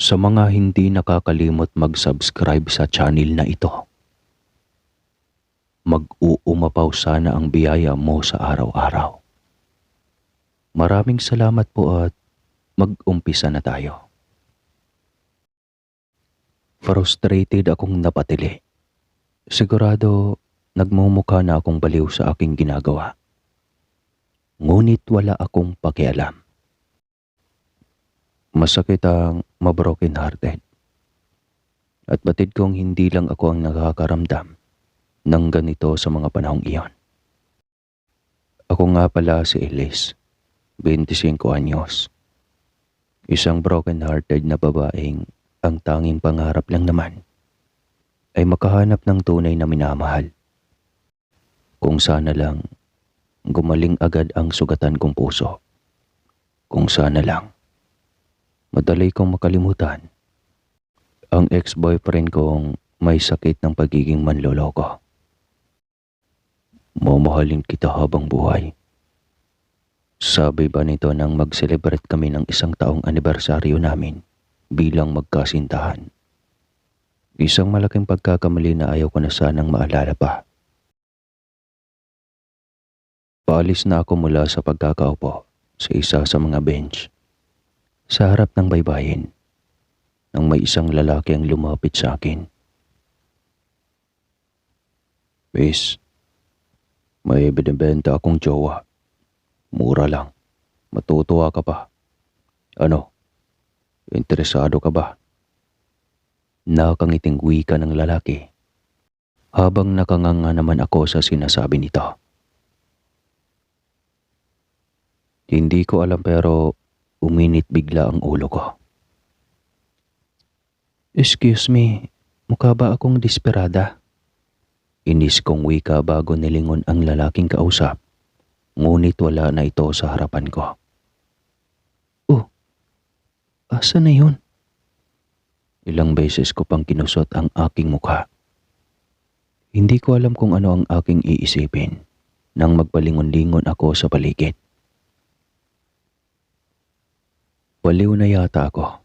Sa mga hindi nakakalimot mag-subscribe sa channel na ito, mag-uumapaw sana ang biyaya mo sa araw-araw. Maraming salamat po at mag-umpisa na tayo. Frustrated akong napatili. Sigurado nagmumukha na akong baliw sa aking ginagawa. Ngunit wala akong pakialam. Masakit ang mabroken hearted. At batid kong hindi lang ako ang nakakaramdam ng ganito sa mga panahong iyon. Ako nga pala si Elise, 25 anyos. Isang broken hearted na babaeng ang tanging pangarap lang naman ay makahanap ng tunay na minamahal. Kung sana lang gumaling agad ang sugatan kong puso. Kung sana lang madali kong makalimutan ang ex-boyfriend kong may sakit ng pagiging manloloko. Mamahalin kita habang buhay. Sabi ba nito nang mag-celebrate kami ng 1 taong anibersaryo namin bilang magkasintahan. Isang malaking pagkakamali na ayaw ko na sanang maalala pa. Paalis na ako mula sa pagkakaupo sa isa sa mga bench sa harap ng baybayin nang may isang lalaki ang lumapit sa akin. Miss, may binibenta akong jowa. Mura lang. Matutuwa ka pa. Ano? Interesado ka ba? Nakangiting wika ng lalaki habang nakanganga naman ako sa sinasabi nito. Hindi ko alam pero uminit bigla ang ulo ko. Excuse me, mukha ba akong desperada? Inis kong wika bago nilingon ang lalaking kausap, ngunit wala na ito sa harapan ko. Oh, asa na yun? Ilang beses ko pang kinusot ang aking mukha. Hindi ko alam kung ano ang aking iisipin nang magpalingon-lingon ako sa paligid. Baliw na yata ako.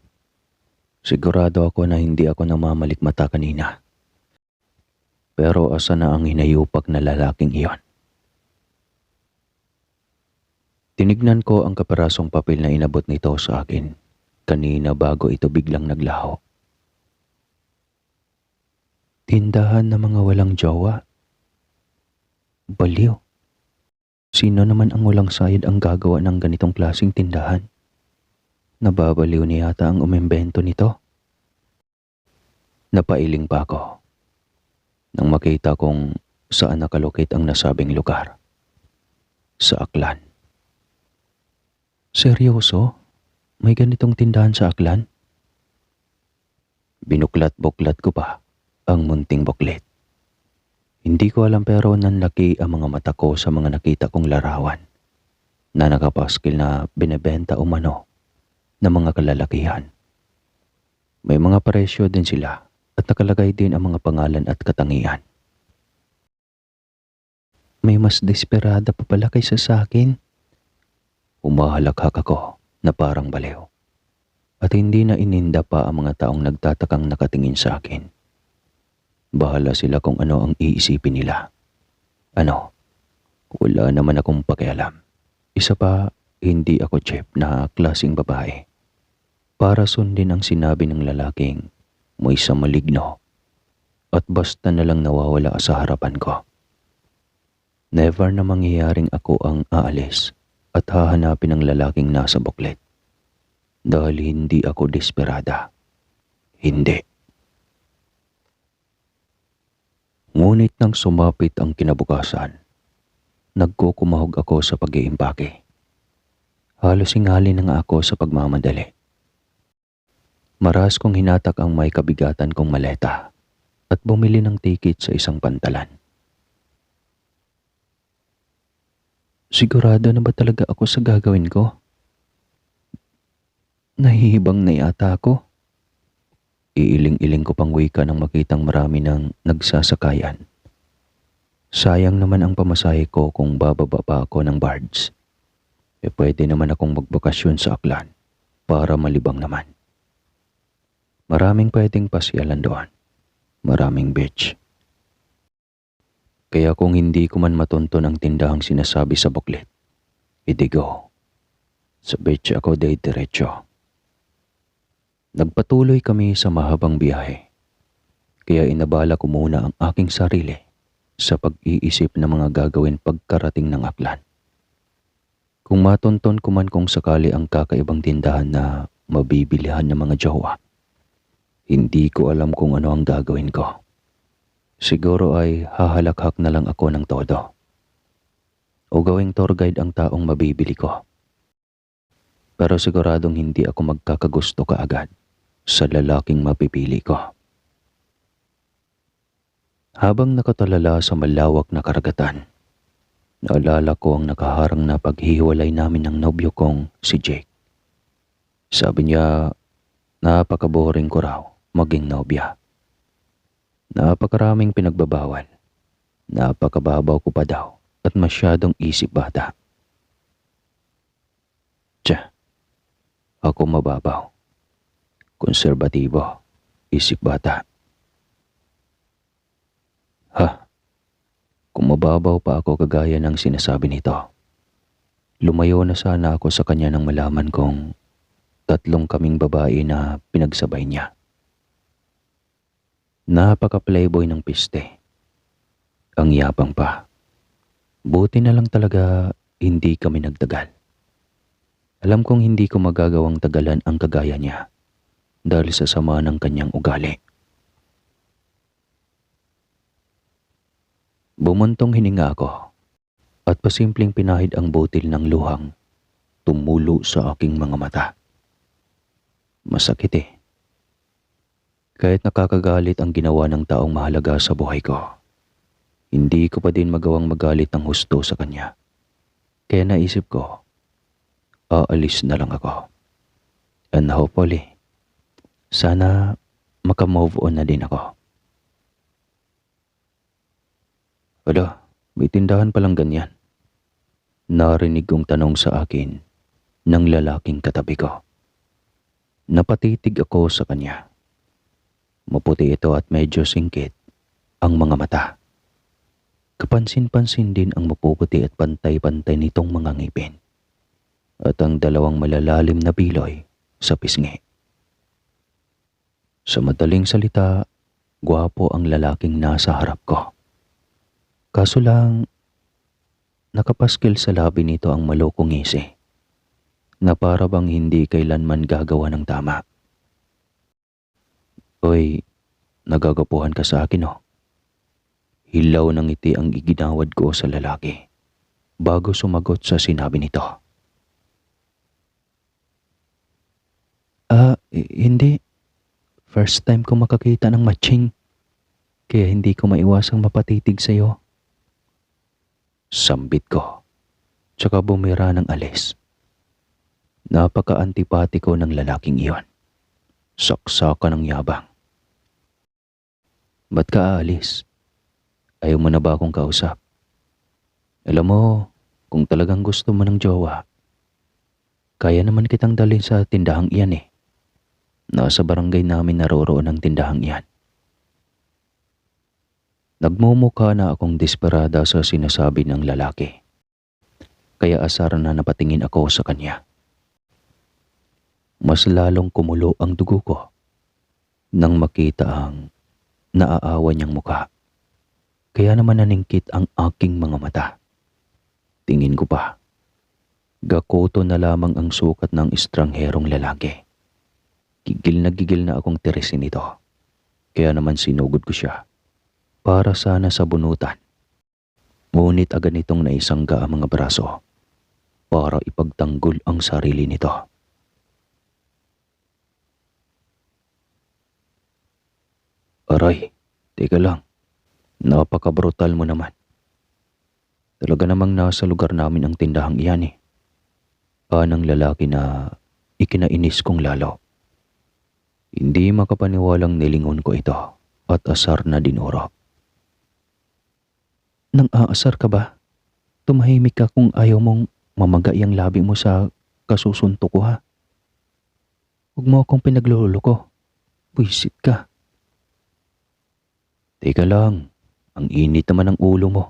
Sigurado ako na hindi ako namamalikmata kanina. Pero asa na ang hinayupak na lalaking iyon? Tinignan ko ang kaparasong papel na inabot nito sa akin kanina bago ito biglang naglaho. Tindahan ng mga walang jowa. Baliw. Sino naman ang walang sayad ang gagawa ng ganitong klaseng tindahan? Nababaliw niya yata ang umimbento nito. Napailing pa ako nang makita kong saan nakalokit ang nasabing lugar. Sa Aklan. Seryoso? May ganitong tindahan sa Aklan? Binuklat-buklat ko pa ang munting buklet. Hindi ko alam pero nanlaki ang mga mata ko sa mga nakita kong larawan na nakapaskil na binebenta umano ng mga kalalakihan. May mga presyo din sila at nakalagay din ang mga pangalan at katangian. May mas desperada pa pala kaysa sa akin. Umahalakhak ako na parang baliw at hindi na ininda pa ang mga taong nagtatakang nakatingin sa akin. Bahala sila kung ano ang iisipin nila. Ano? Wala naman akong pakialam. Isa pa, hindi ako cheap na klaseng babae para sundin ang sinabi ng lalaking may sa maligno at basta na lang nawawala sa harapan ko. Never na mangyayaring ako ang aalis at hahanapin ang lalaking nasa buklet dahil hindi ako desperada. Hindi. Ngunit nang sumapit ang kinabukasan, nagkukumahog ako sa pag-iimpake. Halos hingali na nga ako sa pagmamadali. Maras kong hinatak ang may kabigatan kong maleta at bumili ng tiket sa isang pantalan. Sigurado na ba talaga ako sa gagawin ko? Nahihibang na yata ako. Iiling-iling ko pang wika nang makitang marami ng nagsasakayan. Sayang naman ang pamasahe ko kung bababa pa ako ng barge. Pwede naman akong magbakasyon sa Aklan para malibang naman. Maraming pwedeng pasyalan doon. Maraming beach. Kaya kung hindi ko man matunton ang tindahang sinasabi sa booklet, idigo. Sa beach ako diretso. Nagpatuloy kami sa mahabang biyahe. Kaya inabala ko muna ang aking sarili sa pag-iisip ng mga gagawin pagkarating ng aklan. Kung matunton ko man kung sakali ang kakaibang tindahan na mabibilihan ng mga jowa, hindi ko alam kung ano ang gagawin ko. Siguro ay hahalakhak na lang ako ng todo. O gawing tour guide ang taong mabibili ko. Pero siguradong hindi ako magkakagusto kaagad sa lalaking mapipili ko. Habang nakatalala sa malawak na karagatan, naalala ko ang nakaharang na paghihiwalay namin ng nobyo kong si Jake. Sabi niya, napaka-boring ko raw maging nobya. Napakaraming pinagbabawal. Napakababaw ko pa daw at masyadong isip bata. Tsa, ako mababaw. Konserbatibo, isip bata. Ha, kung mababaw pa ako kagaya ng sinasabi nito, lumayo na sana ako sa kanya nang malaman kong 3 kaming babae na pinagsabay niya. Napaka-playboy ng piste. Ang yapang pa. Buti na lang talaga hindi kami nagtagal. Alam kong hindi ko magagawang tagalan ang kagaya niya dahil sa sama ng kanyang ugali. Bumuntong hininga ako at pasimpleng pinahid ang butil ng luhang tumulo sa aking mga mata. Masakit eh. Kahit nakakagalit ang ginawa ng taong mahalaga sa buhay ko, hindi ko pa din magawang magalit ng husto sa kanya. Kaya naisip ko, aalis na lang ako. And hopefully, sana makamove on na din ako. Ala, may tindahan palang ganyan. Narinig kong tanong sa akin ng lalaking katabi ko. Napatitig ako sa kanya. Maputi ito at medyo singkit ang mga mata. Kapansin-pansin din ang mapuputi at pantay-pantay nitong mga ngipin. At ang 2 malalalim na biloy sa pisngi. Sa madaling salita, gwapo ang lalaking nasa harap ko. Kaso lang, nakapaskil sa labi nito ang malokong ngisi na para bang hindi kailanman gagawa ng tama. Hoy, nagagapuhan ka sa akin oh. Hilaw ng ngiti ang iginawad ko sa lalaki bago sumagot sa sinabi nito. Hindi. First time ko makakita ng matching, kaya hindi ko maiwasang mapatitig sa'yo. Sambit ko, tsaka bumira ng alis. Napaka-antipatiko ng lalaking iyon. Saksakan ng yabang. Ba't ka aalis? Ayaw mo na ba akong kausap? Alam mo, kung talagang gusto mo ng jowa, kaya naman kitang dalhin sa tindahang iyan eh. Nasa barangay namin naroroon ang tindahang iyan. Nagmumukha na akong desperada sa sinasabi ng lalaki. Kaya asar na napatingin ako sa kanya. Mas lalong kumulo ang dugo ko nang makita ang naaawa niyang mukha. Kaya naman naningkit ang aking mga mata. Tingin ko pa, gakoto na lamang ang sukat ng estrangherong lalaki. Gigil na akong tirisin ito. Kaya naman sinugod ko siya para sana sa bunutan. Ngunit agad nitong naisangga ang mga braso para ipagtanggol ang sarili nito. Aray, teka lang. Napaka-brutal mo naman. Talaga namang nasa lugar namin ang tindahang iyan eh. Anang lalaki na ikinainis kong lalo. Hindi makapaniwalang nilingon ko ito at asar na dinuro. Nang aasar ka ba? Tumahimik ka kung ayaw mong mamagai ang labi mo sa kasusuntok ko ha. Huwag mo akong pinagluloko. Buisit ka. Teka lang, ang init naman ng ulo mo.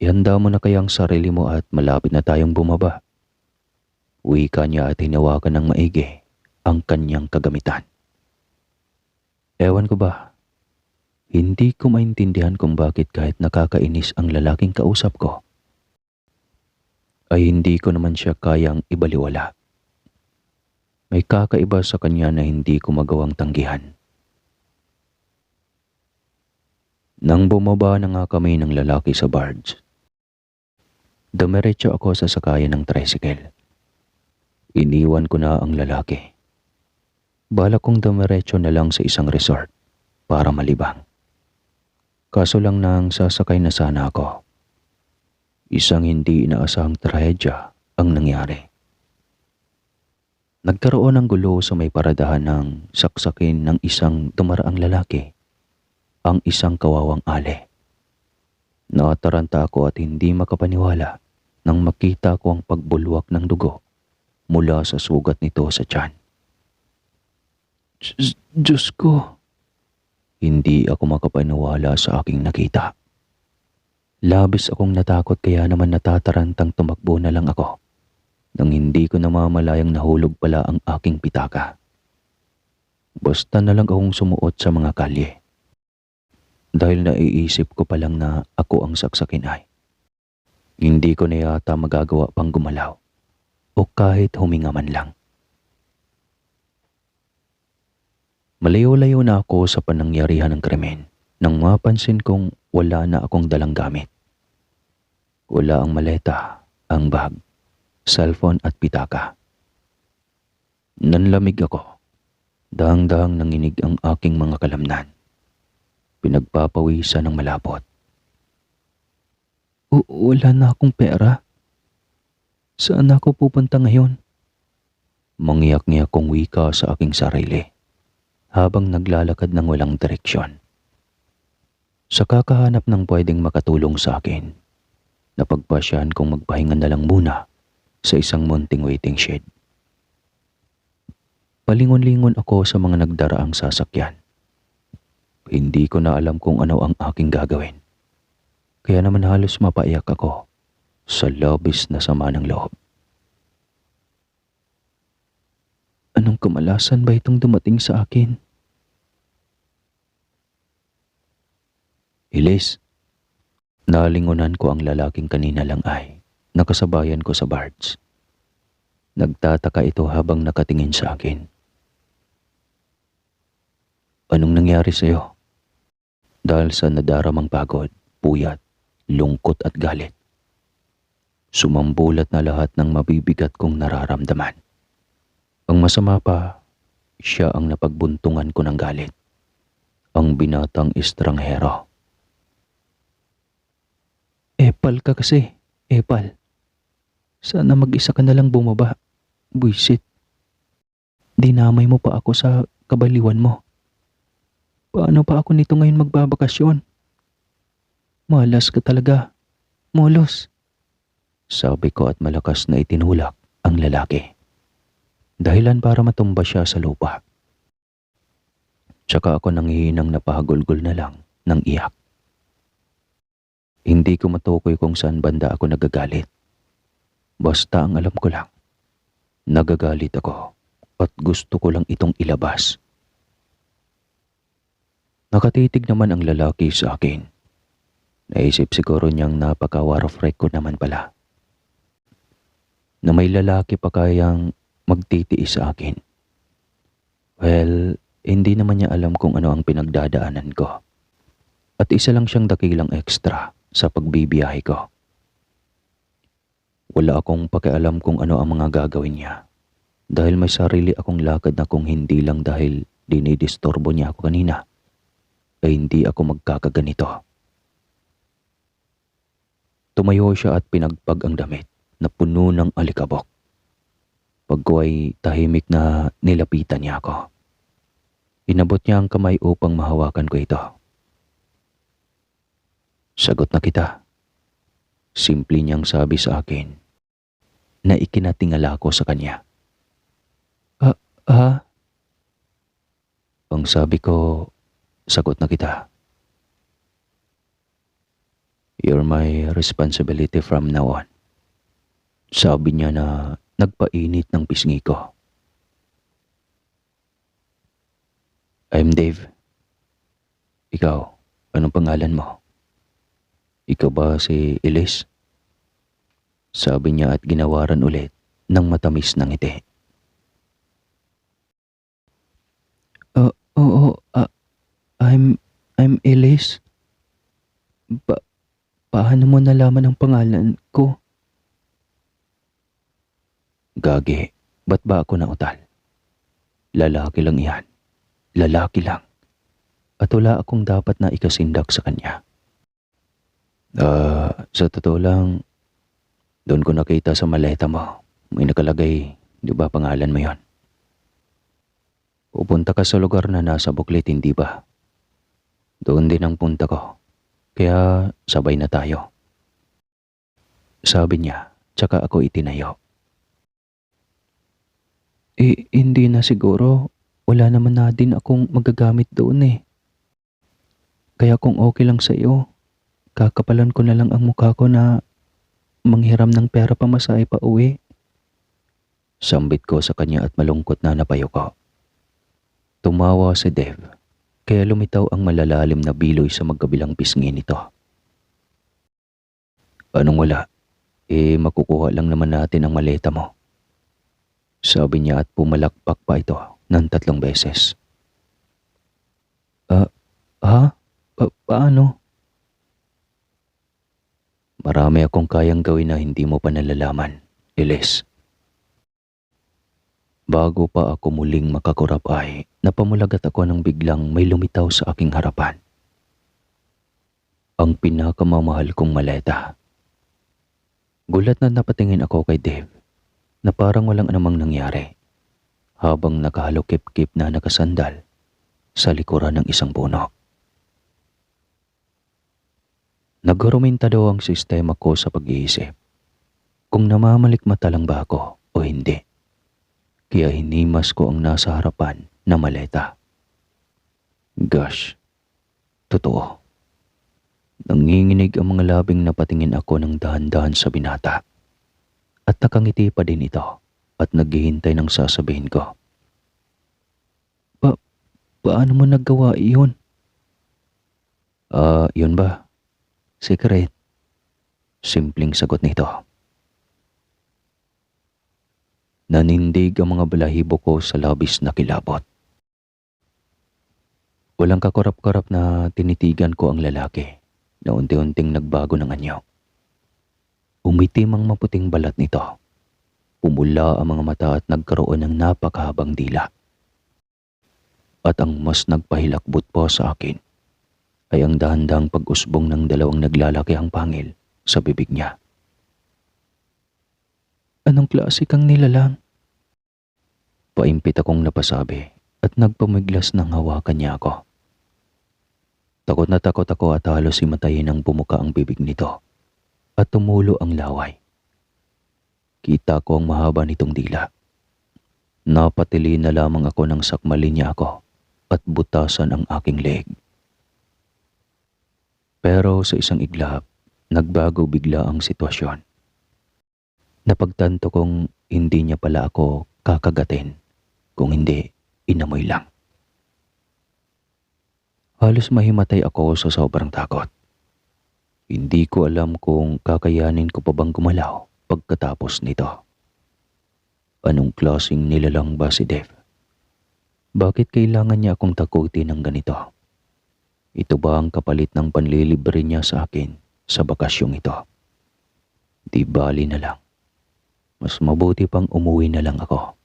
Ihanda mo na kaya ang sarili mo at malapit na tayong bumaba. Wika niya at hinawakan ng maigi ang kanyang kagamitan. Ewan ko ba, hindi ko maintindihan kung bakit kahit nakakainis ang lalaking kausap ko, ay hindi ko naman siya kayang ibaliwala. May kakaiba sa kanya na hindi ko magawang tanggihan. Nang bumaba na nga kami ng lalaki sa barge, dumiretso ako sa sakayan ng tricycle. Iniwan ko na ang lalaki. Balak kong dumiretso na lang sa isang resort para malibang. Kaso lang nang sasakay na sana ako, isang hindi inaasahang trahedya ang nangyari. Nagkaroon ng gulo sa may paradahan ng saksakin ng isang dumaraang lalaki, ang isang kawawang ale. Nataranta ako at hindi makapaniwala nang makita ko ang pagbulwak ng dugo mula sa sugat nito sa tiyan. Diyos ko! Hindi ako makapaniwala sa aking nakita. Labis akong natakot kaya naman natatarantang tumakbo na lang ako nang hindi ko namamalayang nahulog pala ang aking pitaka. Basta na lang akong sumuot sa mga kalye. Dahil naiisip ko pa lang na ako ang saksakin ay hindi ko na yata magagawa pang gumalaw o kahit huminga man lang. Malayo-layo na ako sa panangyarihan ng krimen nang mapansin kong wala na akong dalang gamit. Wala ang maleta, ang bag, cellphone at pitaka. Nanlamig ako. Dahang-dahang nanginig ang aking mga kalamnan. Pinagpapawisan ng malapot. Wala na akong pera. Saan ako pupunta ngayon? Mangyak-ngyak kong wika sa aking sarili habang naglalakad ng walang direksyon. Sa kakahanap ng pwedeng makatulong sa akin, napagpasyahan kong magpahinga na lang muna sa isang munting waiting shed. Palingon-lingon ako sa mga nagdaraang sasakyan. Hindi ko na alam kung ano ang aking gagawin. Kaya naman halos mapaiyak ako sa labis na sama ng loob. Anong kamalasan ba itong dumating sa akin? Elise, nalingunan ko ang lalaking kanina lang ay nakasabayan ko sa barge. Nagtataka ito habang nakatingin sa akin. Anong nangyari sa'yo? Dahil sa nadaramang pagod, puyat, lungkot at galit. Sumambulat na lahat ng mabibigat kong nararamdaman. Ang masama pa, siya ang napagbuntungan ko ng galit. Ang binatang estranghero. Epal ka kasi, epal. Sana mag-isa ka na lang bumaba. Buisit. Dinamay mo pa ako sa kabaliwan mo. Paano pa ako nito ngayon magbabakasyon? Malas ka talaga. Molos. Sabi ko at malakas na itinulak ang lalaki. Dahilan para matumba siya sa lupa. Tsaka ako nanghihinang napahagulgol na lang ng iyak. Hindi ko matukoy kung saan banda ako nagagalit. Basta ang alam ko lang, nagagalit ako at gusto ko lang itong ilabas. Nakatitig naman ang lalaki sa akin. Naisip siguro niyang napaka-war of record naman pala. Na may lalaki pa kayang magtitiis sa akin. Well, hindi naman niya alam kung ano ang pinagdadaanan ko. At isa lang siyang dakilang extra sa pagbibiyahe ko. Wala akong pakialam kung ano ang mga gagawin niya. Dahil may sarili akong lakad na kung hindi lang dahil dinidisturbo niya ako kanina, ay hindi ako magkakaganito. Tumayo siya at pinagpag ang damit na puno ng alikabok. Pag ko ay tahimik na nilapitan niya ako. Inabot niya ang kamay upang mahawakan ko ito. Sagot na kita. Simple niyang sabi sa akin na ikinatingala ko sa kanya. Ang sabi ko, sagot na kita. You're my responsibility from now on. Sabi niya na nagpainit ng pisngi ko. I'm Dave. Ikaw, anong pangalan mo? Ikaw ba si Elise? Sabi niya at ginawaran ulit ng matamis na ngiti. Oo, I'm Elise. Paano mo nalaman ang pangalan ko? Gagi, ba't ba ako nautal? Lalaki lang iyan. Lalaki lang. At wala akong dapat na ikasindak sa kanya. Sa totoo lang, doon ko nakita sa maleta mo. May nakalagay, di ba pangalan mo yon? Pupunta ka sa lugar na nasa buklit, hindi ba? Doon din ang punta ko. Kaya sabay na tayo. Sabi niya, tsaka ako itinayo. Hindi na siguro. Wala naman na din akong magagamit doon eh. Kaya kung okay lang sa iyo, kakapalan ko na lang ang mukha ko na manghiram ng pera pamasahe pa uwi. Sambit ko sa kanya at malungkot na napayo ko. Tumawa si Dev, kaya lumitaw ang malalalim na biloy sa magkabilang pisngi nito. Anong wala? Makukuha lang naman natin ang maleta mo. Sabi niya at pumalakpak pa ito ng 3 beses. Paano? Marami akong kayang gawin na hindi mo pa nalalaman, Elise. Bago pa ako muling makakurap ay napamulagat ako nang biglang may lumitaw sa aking harapan. Ang pinakamamahal kong maleta. Gulat na napatingin ako kay Dave na parang walang anumang nangyari habang nakahalukip-kip na nakasandal sa likuran ng isang puno. Nagruminta daw ang sistema ko sa pag-iisip kung namamalikmata lang ba ako o hindi. Kaya hinimas ko ang nasa harapan na maleta. Gosh, totoo. Nanginginig ang mga labing napatingin ako ng dahan-dahan sa binata. At nakangiti pa din ito at naghihintay ng sasabihin ko. Paano mo nagawa iyon? Yun ba? Secret. Simpleng sagot nito. Nanindig ang mga balahibo ko sa labis na kilabot. Walang kakurap-kurap na tinitigan ko ang lalaki na unti-unting nagbago ng anyo. Umitim ang maputing balat nito. Pumula ang mga mata at nagkaroon ng napakahabang dila. At ang mas nagpahilakbot po sa akin ay ang dahan-dahang pag-usbong ng 2 naglalakihang pangil sa bibig niya. Anong klase kang nilalang? Paimpit akong napasabi at nagpamiglas ng hawakan niya ako. Takot na takot ako at halos himatayin ang bumuka ang bibig nito at tumulo ang laway. Kita ko ang mahaba nitong dila. Napatili na lamang ako nang sakmalin niya ako at butasan ang aking leeg. Pero sa isang iglap, nagbago bigla ang sitwasyon. Napagtanto kong hindi niya pala ako kakagatin, kung hindi, inamoy lang. Halos mahimatay ako sa sobrang takot. Hindi ko alam kung kakayanin ko pa bang gumalaw pagkatapos nito. Anong klaseng nilalang ba si Dev? Bakit kailangan niya akong takutin ng ganito? Ito ba ang kapalit ng panlilibre niya sa akin sa bakasyong ito? Di bali na lang. Mas mabuti pang umuwi na lang ako.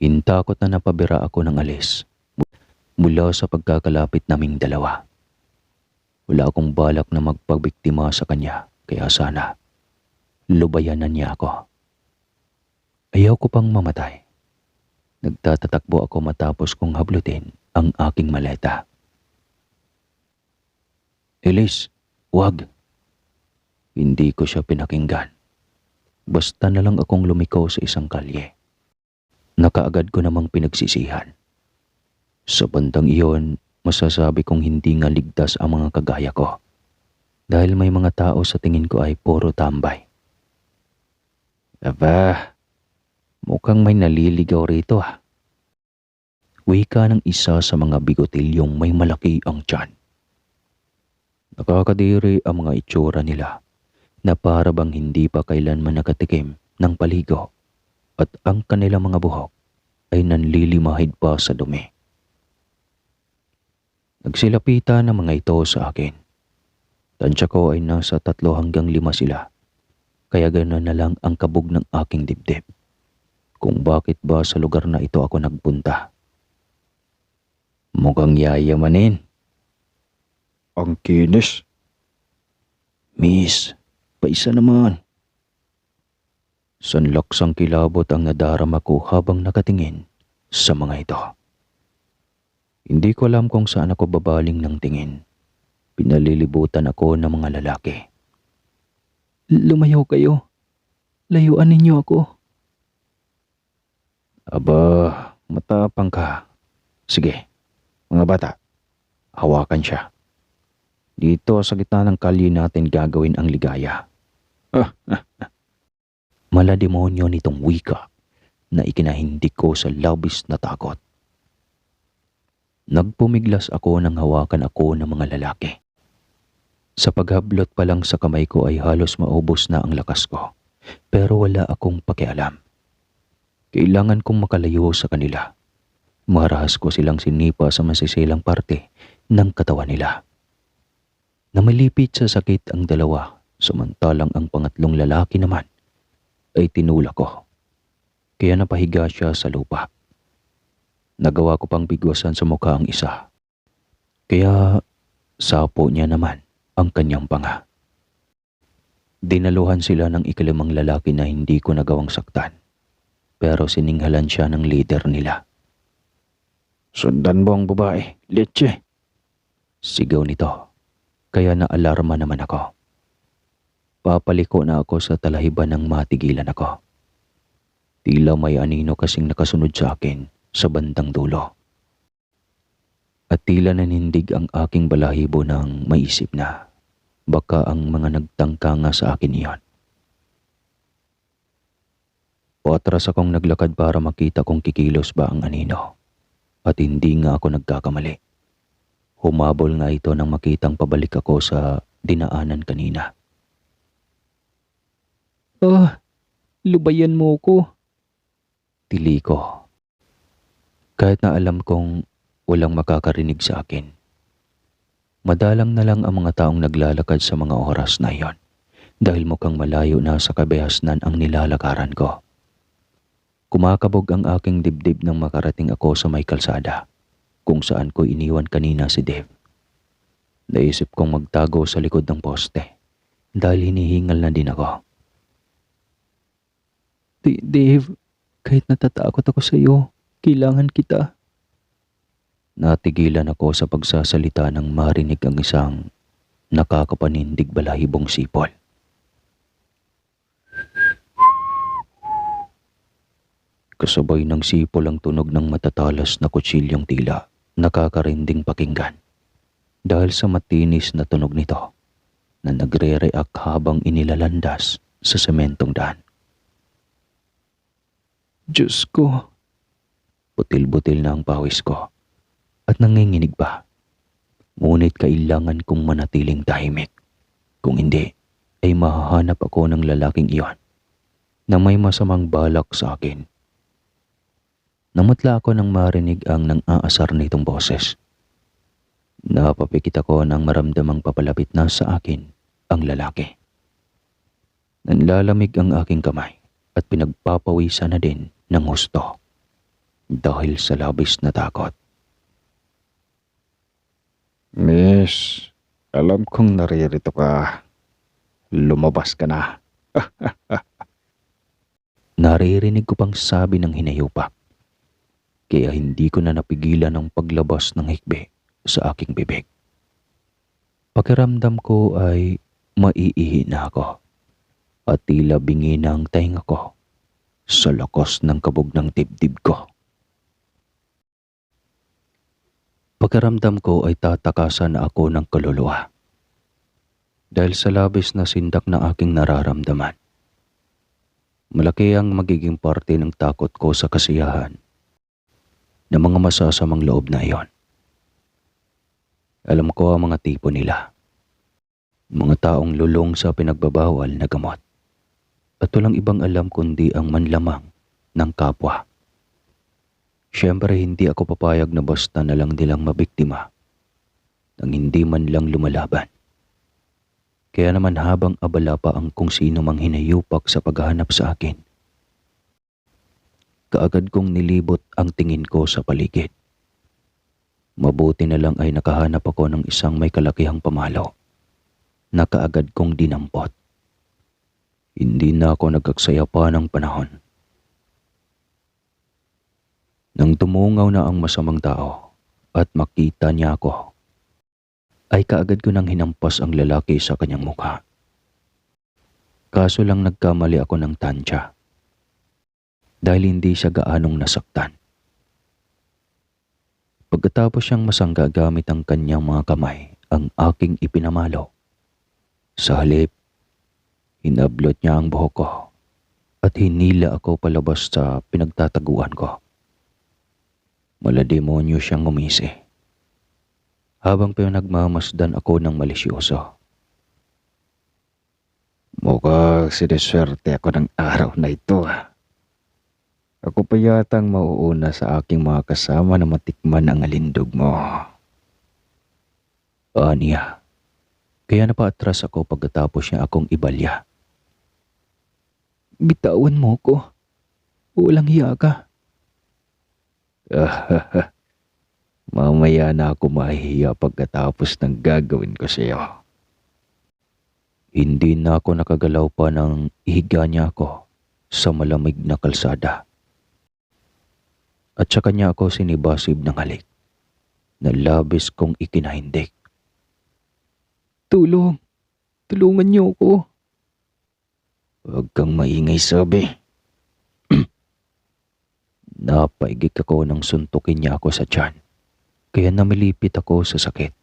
Hintakot na napabira ako ng alis mula sa pagkakalapit naming dalawa. Wala akong balak na magpabiktima sa kanya, kaya sana lubayanan niya ako. Ayaw ko pang mamatay. Nagtatatakbo ako matapos kong hablutin ang aking maleta. Elise, wag. Hindi ko siya pinakinggan. Basta na lang akong lumiko sa isang kalye. na kaagad ko namang pinagsisihan. Sa bandang iyon, masasabi kong hindi nga ligtas ang mga kagaya ko dahil may mga tao sa tingin ko ay puro tambay. Aba, mukhang may naliligaw rito ah. Wika ng isa sa mga bigotilyong may malaki ang tiyan. Nakakadiri ang mga itsura nila na para bang hindi pa kailanman nakatikim ng paligo at ang kanilang mga buhok ay nanlilimahid pa sa dumi. Nagsilapitan ng mga ito sa akin. Tansya ko ay nasa 3 hanggang 5 sila. Kaya gano'n na lang ang kabog ng aking dibdib. Kung bakit ba sa lugar na ito ako nagpunta. Mukhang yayamanin. Ang kinis. Miss, paisa naman. Sanlaksang kilabot ang nadarama ko habang nakatingin sa mga ito. Hindi ko alam kung saan ako babaling ng tingin. Pinalilibutan ako ng mga lalaki. Lumayo kayo. Layuan ninyo ako. Aba, matapang ka. Sige, mga bata, hawakan siya. Dito sa gitna ng kalye natin gagawin ang ligaya. Malademonyo nitong wika na ikinahindik ko sa labis na takot. Nagpumiglas ako nang hawakan ako ng mga lalaki. Sa paghablot pa lang sa kamay ko ay halos maubos na ang lakas ko. Pero wala akong pakialam. Kailangan kong makalayo sa kanila. Marahas ko silang sinipa sa masisilang parte ng katawan nila. Namalipit sa sakit ang dalawa, samantalang ang pangatlong lalaki naman ay tinulak ko. Kaya napahiga siya sa lupa. Nagawa ko pang bigwasan sa mukha ang isa. Kaya sapo niya naman ang kanyang panga. Dinaluhan sila ng ikalimang lalaki na hindi ko nagawang saktan. Pero sininghalan siya ng leader nila. Sundan mo ang babae, leche! Sigaw nito. Kaya naalarma naman ako. Papaliko na ako sa talahiban nang matigilan ako. Tila may anino kasing nakasunod sa akin sa bandang dulo. At tila nanindig ang aking balahibo ng maisip na baka ang mga nagtangka nga sa akin iyon. Patras akong naglakad para makita kung kikilos ba ang anino. At hindi nga ako nagkakamali. Humabol nga ito nang makitang pabalik ako sa dinaanan kanina. Lubayan mo ko. Tili ko. Kahit na alam kong walang makakarinig sa akin. Madalang na lang ang mga taong naglalakad sa mga oras na iyon dahil mukhang malayo na sa kabihasnan ang nilalakaran ko. Kumakabog ang aking dibdib nang makarating ako sa may kalsada kung saan ko iniwan kanina si Dave. Naisip kong magtago sa likod ng poste dahil hinihingal na din ako. Dave, kahit natatakot ako sa iyo, kailangan kita. Natigilan ako sa pagsasalita nang marinig ang isang nakakapanindig balahibong sipol. Kasabay ng sipol ang tunog ng matatalas na kutsilyong tila nakakarinding pakinggan dahil sa matinis na tunog nito na nagre-react habang inilalandas sa sementong daan. Diyos ko! Butil-butil na ang pawis ko at nanginginig pa. Ngunit kailangan kong manatiling tahimik. Kung hindi, ay mahahanap ako ng lalaking iyon na may masamang balak sa akin. Namutla ako nang marinig ang nang-aasar nitong boses. Napapikit ako nang maramdamang papalapit na sa akin ang lalaki. Nanlalamig ang aking kamay at pinagpapawisan na din ng husto dahil sa labis na takot. Miss, alam kong naririto ka. Lumabas ka na. Naririnig ko pang sabi ng hinayupak. Kaya hindi ko na napigilan ang paglabas ng hikbi sa aking bibig. Pakiramdam ko ay maiihi na ako at tila bingi na ang tainga ko sa lakas ng kabog ng dibdib ko. Pakiramdam ko ay tatakasan na ako ng kaluluwa. Dahil sa labis na sindak na aking nararamdaman. Malaki ang magiging parte ng takot ko sa kasiyahan ng mga masasamang loob na iyon. Alam ko ang mga tipo nila. Mga taong lulong sa pinagbabawal na gamot. At walang ibang alam kundi ang manlamang ng kapwa. Siyempre hindi ako papayag na basta na lang nilang mabiktima nang hindi man lang lumalaban. Kaya naman habang abala pa ang kung sino mang hinayupak sa paghahanap sa akin, kaagad kong nilibot ang tingin ko sa paligid. Mabuti na lang ay nakahanap ako ng isang may kalakihang pamalo na kaagad kong dinampot. Hindi na ako nagagsaya pa ng panahon. Nang tumungaw na ang masamang tao at makita niya ako, ay kaagad ko nang hinampas ang lalaki sa kanyang mukha. Kaso lang nagkamali ako ng tansya dahil hindi siya gaanong nasaktan. Pagkatapos siyang masangga gamit ang kanyang mga kamay ang aking ipinamalo, sa halip, hinablot niya ang buhok ko at hinila ako palabas sa pinagtataguan ko. Malademonyo siyang ngumisi habang pinagmamasdan ako ng malisyoso. Mukhang siniswerte ako ng araw na ito. Ako pa yatang mauuna sa aking mga kasama na matikman ang alindog mo. Aniya, kaya napaatras ako pagkatapos niya akong ibalya. Bitawan mo ko. Walang hiya ka. Mamaya na ako mahihiya pagkatapos ng gagawin ko sa iyo. Hindi na ako nakagalaw pa nang ihiga niya ako sa malamig na kalsada. At sa kanya ako sinibasib ng halik na labis kong ikinahindik. Tulong! Tulungan niyo ako! Huwag kang maingay, sabi. Napaigik ako nang suntukin niya ako sa tiyan, kaya namilipit ako sa sakit.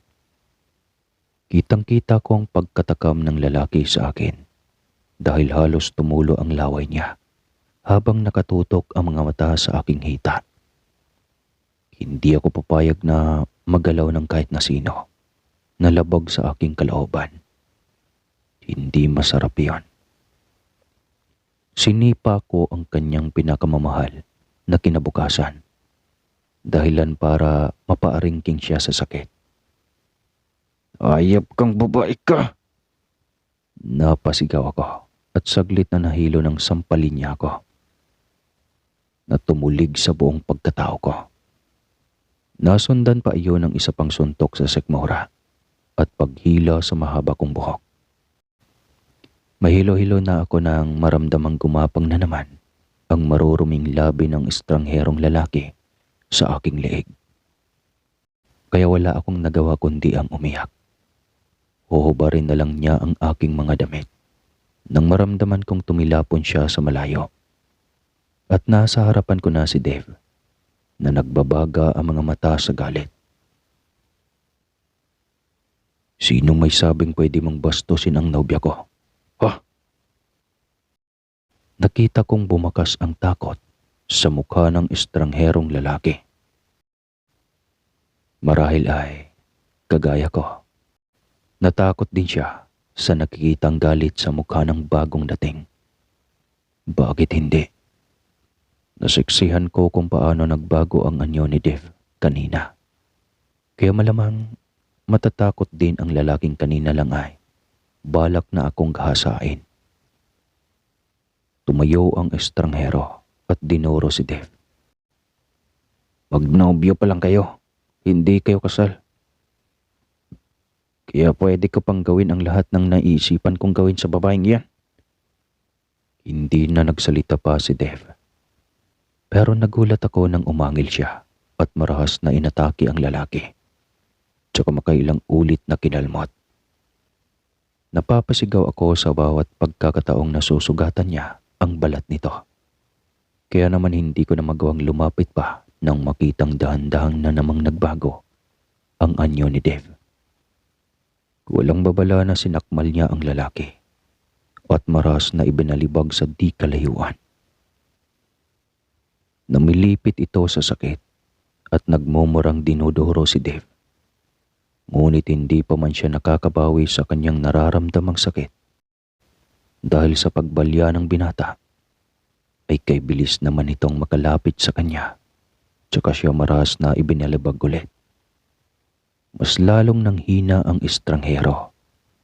Kitang-kita ko ang pagkatakam ng lalaki sa akin dahil halos tumulo ang laway niya habang nakatutok ang mga mata sa aking hita. Hindi ako papayag na magalaw ng kahit na sino na labag sa aking kalooban. Hindi masarap yon. Sinipa ko ang kanyang pinakamamahal na kinabukasan, dahilan para mapaaringking siya sa sakit. Ayop kang babae ka! Napasigaw ako at saglit na nahilo ng sampalin niya ako na tumulig sa buong pagkatao ko. Nasundan pa iyon ng isa pang suntok sa sikmura at paghila sa mahaba kong buhok. Mahilo-hilo na ako nang maramdamang gumapang na naman ang maruruming labi ng estrangherong lalaki sa aking leeg. Kaya wala akong nagawa kundi ang umiyak. Huhubarin na lang niya ang aking mga damit nang maramdaman kong tumilapon siya sa malayo. At nasa harapan ko na si Dave na nagbabaga ang mga mata sa galit. Sinong may sabing pwede mong bastusin ang nobya ko? Ha? Nakita kong bumakas ang takot sa mukha ng estrangherong lalaki. Marahil ay, kagaya ko, natakot din siya sa nakikitang galit sa mukha ng bagong dating. Bakit hindi? Nasiksihan ko kung paano nagbago ang anyo ni Dave kanina. Kaya malamang matatakot din ang lalaking kanina lang ay balak na akong gahasain. Tumayo ang estranghero at dinuro si Dave. Magnobyo pa lang kayo, hindi kayo kasal. Kaya pwede ko pang gawin ang lahat ng naisipan kong gawin sa babaeng yan. Hindi na nagsalita pa si Dave. Pero nagulat ako nang umangil siya at marahas na inatake ang lalaki. Tsaka makailang ulit na kinalmot. Napapasigaw ako sa bawat pagkakataong nasusugatan niya ang balat nito. Kaya naman hindi ko na magawang lumapit pa nang makitang dahan-dahang na namang nagbago ang anyo ni Dave. Walang babala na sinakmal niya ang lalaki at maras na ibinalibag sa di kalayuan. Namilipit ito sa sakit at nagmumurang dinuduro si Dave. Ngunit hindi pa man siya nakakabawi sa kanyang nararamdamang sakit. Dahil sa pagbalya ng binata, ay kay bilis naman itong makalapit sa kanya, tsaka siya maras na ibinalibag ulit. Mas lalong nanghina ang estranghero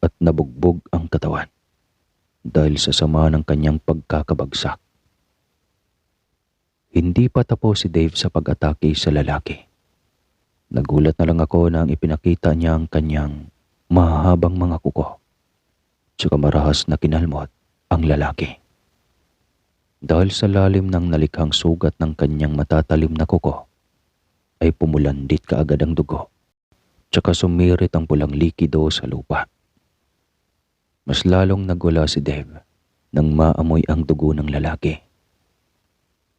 at nabugbog ang katawan dahil sa sama ng kanyang pagkakabagsak. Hindi pa tapos si Dave sa pag-atake sa lalaki. Nagulat na lang ako nang ipinakita niya ang kanyang mahahabang mga kuko, tsaka marahas na kinalmot ang lalaki. Dahil sa lalim ng nalikhang sugat ng kanyang matatalim na kuko, ay pumulandit kaagad ang dugo, tsaka sumirit ang pulang likido sa lupa. Mas lalong nagwala si Dave nang maamoy ang dugo ng lalaki.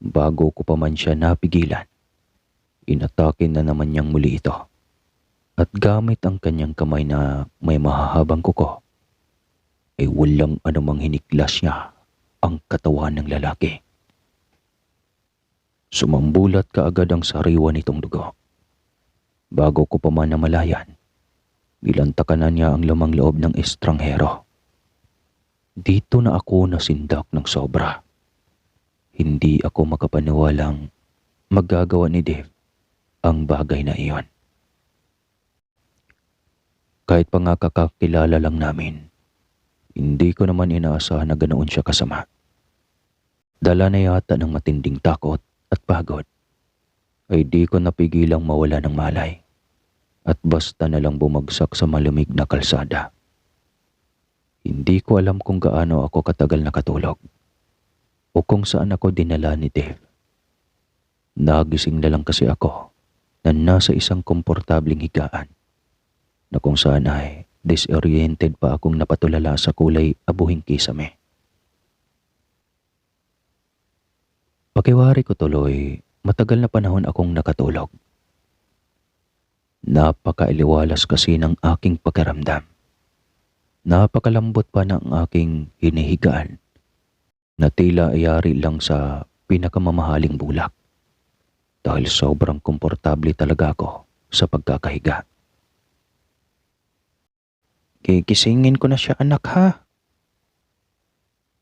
Bago ko pa man siya napigilan, inatake na naman niyang muli ito. At gamit ang kanyang kamay na may mahahabang kuko, ay walang anumang hiniklas niya ang katawan ng lalaki. Sumambulat kaagad ang sariwa nitong dugo. Bago ko pa man namalayan, nilantakan na niya ang lamang loob ng estranghero. Dito na ako nasindak ng sobra. Hindi ako makapaniwalang magagawa ni Dave ang bagay na iyon. Kahit pa nga kakakilala lang namin, hindi ko naman inaasahan na ganoon siya kasama. Dala na yata ng matinding takot at pagod, ay di ko napigilang mawala ng malay at basta na lang bumagsak sa malamig na kalsada. Hindi ko alam kung gaano ako katagal nakatulog o kung saan ako dinala ni Dave. Nagising na lang kasi ako na nasa isang komportabling higaan na kung saan ay disoriented pa akong napatulala sa kulay abuhing kisame. Pakiwari ko tuloy, matagal na panahon akong nakatulog. Napakailiwalas kasi ng aking pakiramdam. Napakalambot pa ng aking hinihigaan na tila ayari lang sa pinakamamahaling bulak dahil sobrang komportable talaga ako sa pagkakahiga. Kikisingin ko na siya, anak, ha?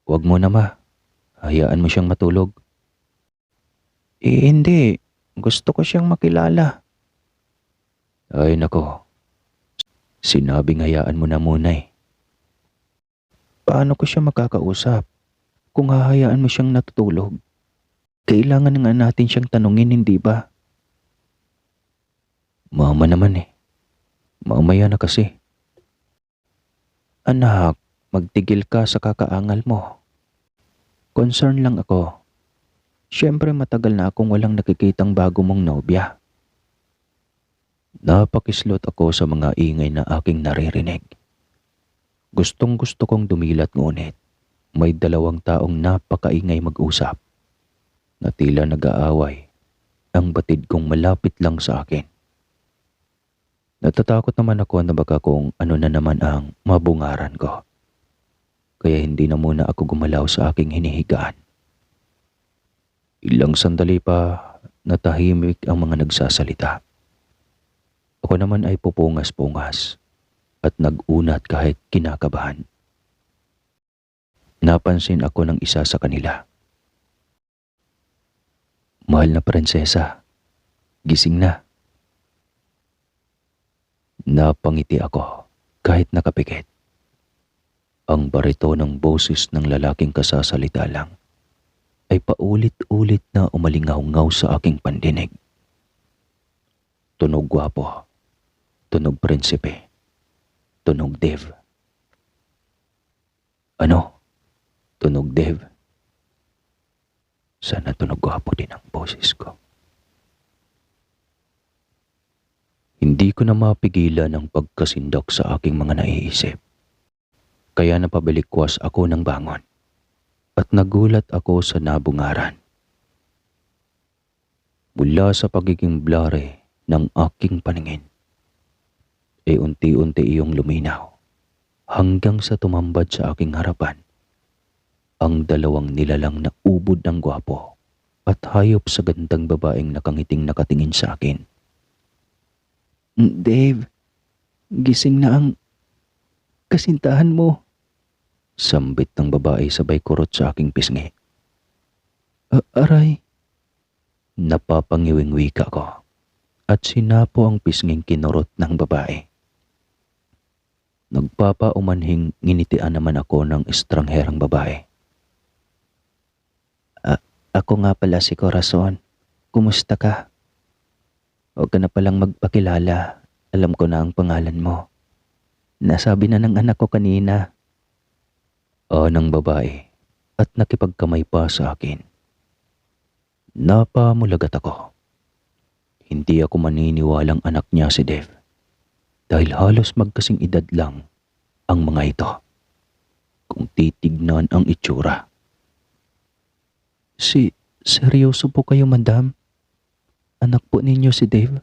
Huwag mo na, ma. Hayaan mo siyang matulog. Hindi. Gusto ko siyang makilala. Ay nako. Sinabing hayaan mo na muna eh. Paano ko siya makakausap kung hahayaan mo siyang natutulog? Kailangan nga natin siyang tanungin, hindi ba? Mama naman eh. Mamaya na kasi. Anak, magtigil ka sa kakaangal mo. Concern lang ako. Siyempre matagal na akong walang nakikitang bago mong nobya. Napakislot ako sa mga ingay na aking naririnig. Gustong gusto kong dumilat ngunit may dalawang taong napakaingay mag-usap na tila nag-aaway ang batid kong malapit lang sa akin. Natatakot naman ako na baka kung ano na naman ang mabungaran ko. Kaya hindi na muna ako gumalaw sa aking hinihigaan. Ilang sandali pa natahimik ang mga nagsasalita. Ako naman ay pupungas-pungas at nag-unat kahit kinakabahan. Napansin ako ng isa sa kanila. Mahal na prinsesa, gising na. Napangiti ako kahit nakapikit. Ang barito ng boses ng lalaking kasasalita lang ay paulit-ulit na umalingaw-ngaw sa aking pandinig. Tunog gwapo, tunog prinsipe, tunog Dev. Ano? Tunog Dev? Sana tunog gwapo din ang boses ko. Hindi ko na mapigilan ang pagkasindak sa aking mga naiisip. Kaya napabilikwas ako ng bangon at nagulat ako sa nabungaran Mula sa pagiging blurry ng aking paningin, unti-unti iyong luminaw hanggang sa tumambad sa aking harapan ang dalawang nilalang na ubod ng gwapo at hayop sa gandang babaeng nakangiting nakatingin sa akin. Dave, gising na ang kasintahan mo. Sambit ng babae sabay kurot sa aking pisngi. Aray, Napapangiwing wika ko at sinapo ang pisnging kinurot ng babae. Nagpapaumanhing nginitian naman ako ng estrangherang babae. ako nga pala si Corazon. Kumusta ka? Huwag ka na palang magpakilala. Alam ko na ang pangalan mo. Nasabi na ng anak ko kanina. Ng babae at nakipagkamay pa sa akin. Napamulagat ako. Hindi ako maniniwalang anak niya si Dave dahil halos magkasing edad lang ang mga ito kung titignan ang itsura. Seryoso po kayo, madam? Anak po ninyo si Dave?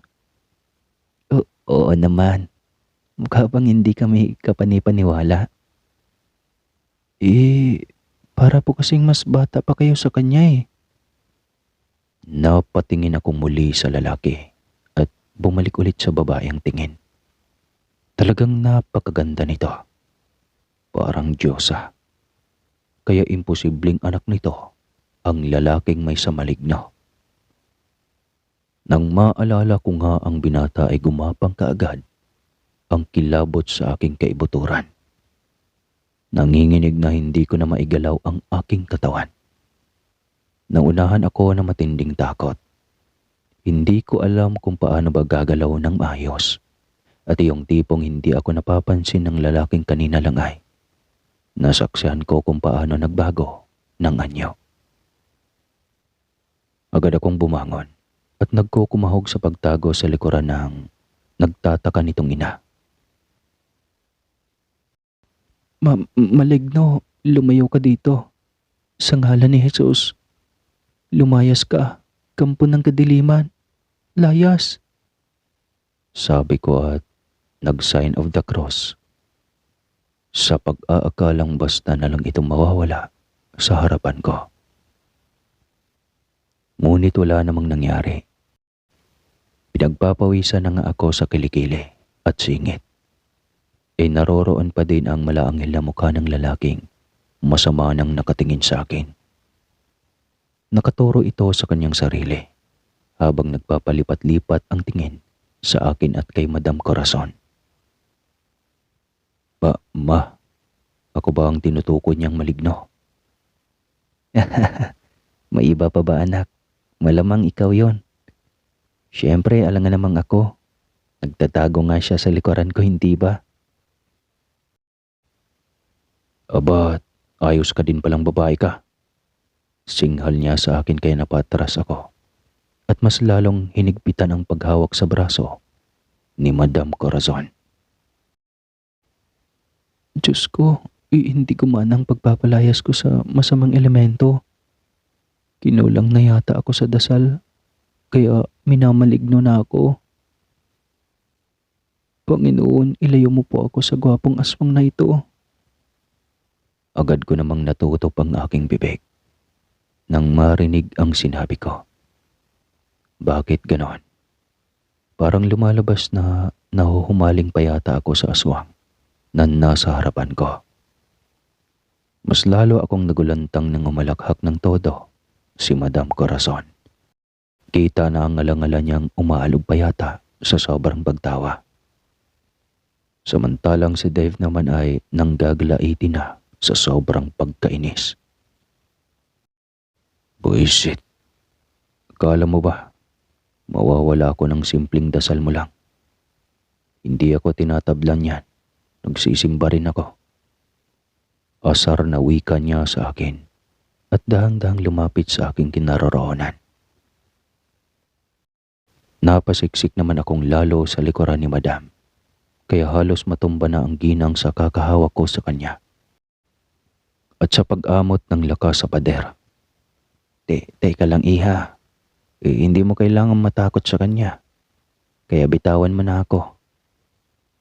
Oo naman. Mukha bang hindi kami kapanipaniwala? Para po kasing mas bata pa kayo sa kanya eh. Napatingin ako muli sa lalaki at bumalik ulit sa babae ang tingin. Talagang napakaganda nito. Parang Diyosa. Kaya imposibleng anak nito ang lalaking may samaligno. Nang maalala ko nga ang binata ay gumapang kaagad ang kilabot sa aking kaibuturan. Nanginginig na hindi ko na maigalaw ang aking katawan. Naunahan ako ng matinding takot. Hindi ko alam kung paano ba gagalaw ng maayos. At iyong tipong hindi ako napapansin ng lalaking kanina lang ay nasaksihan ko kung paano nagbago ng anyo. Agad akong bumangon at nagkukumahog sa pagtago sa likuran ng nagtataka nitong ina. Maligno, lumayo ka dito. Sa ngalan ni Jesus. Lumayas ka, kampo ng kadiliman. Layas. Sabi ko at nag-sign of the cross. Sa pag-aakalang basta na lang itong mawawala sa harapan ko. Ngunit wala namang nangyari. Pinagpapawisan na nga ako sa kilikili at singit. Naroroon pa din ang malaanghel na mukha ng lalaking masama nang nakatingin sa akin. Nakaturo ito sa kanyang sarili habang nagpapalipat-lipat ang tingin sa akin at kay Madam Corazon. Ma, ako ba ang tinutukoy niyang maligno? May iba pa ba, anak? Malamang ikaw yon. Siyempre, alangan namang ako. Nagtatago nga siya sa likuran ko, hindi ba? Aba, ayos ka din palang babae ka. Singhal niya sa akin kaya napatras ako at mas lalong hinigpitan ang paghawak sa braso ni Madam Corazon. Diyos ko, hindi ko man ang pagpapalayas ko sa masamang elemento. Kinulang na yata ako sa dasal, kaya minamaligno na ako. Panginoon, ilayo mo po ako sa gwapong aswang na ito. Agad ko namang natutop ang aking bibig nang marinig ang sinabi ko. Bakit ganon? Parang lumalabas na nahuhumaling pa yata ako sa aswang na nasa harapan ko. Mas lalo akong nagulantang nang umalakhak ng todo si Madam Corazon. Kita na ang ngalangala niyang umaalog pa yata sa sobrang pagtawa. Samantalang si Dave naman ay nanggagalaiti na sa sobrang pagkainis. Buisit. Akala mo ba mawawala ako ng simpleng dasal mo lang? Hindi ako tinatablan yan. Nagsisimba rin ako. Asar na wika niya sa akin at dahang-dahang lumapit sa aking kinaroroonan. Napasiksik naman akong lalo sa likuran ni Madam, kaya halos matumba na ang ginang sa kakahawak ko sa kanya. At sa pag-amot ng lakas sa pader. Teka lang, iha. Hindi mo kailangan matakot sa kanya. Kaya bitawan mo na ako.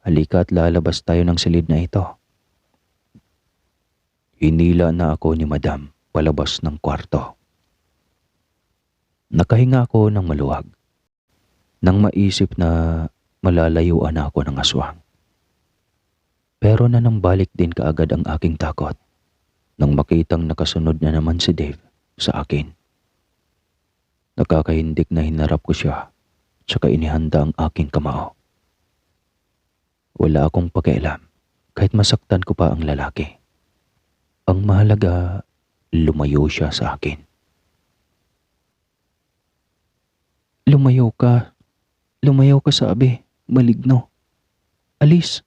Halika at lalabas tayo ng silid na ito. Hinila na ako ni Madam palabas ng kwarto. Nakahinga ako ng maluwag nang maisip na malalayuan na ako ng aswang. Pero nanambalik din kaagad ang aking takot nang makitang nakasunod na naman si Dave sa akin. Nakakahindik na hinarap ko siya tsaka inihanda ang aking kamao. Wala akong pakialam kahit masaktan ko pa ang lalaki. Ang mahalaga, lumayo siya sa akin. Lumayo ka. Lumayo ka, sabi. Maligno. Alis.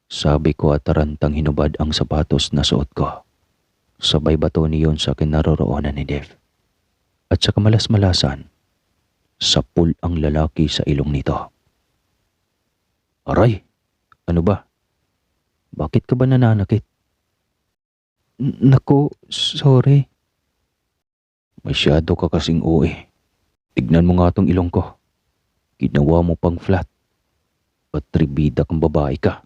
Sabi ko at tarantang hinubad ang sapatos na suot ko. Sabay bato niyon sa kinaroroonan ni Dave. At sa kamalas-malasan, sapul ang lalaki sa ilong nito. Aray, ano ba? Bakit ka ba nananakit? Nako, sorry. Masyado ka kasing uwi. Tignan mo nga tong ilong ko. Ginawa mo pang flat. Patribida kang babae ka.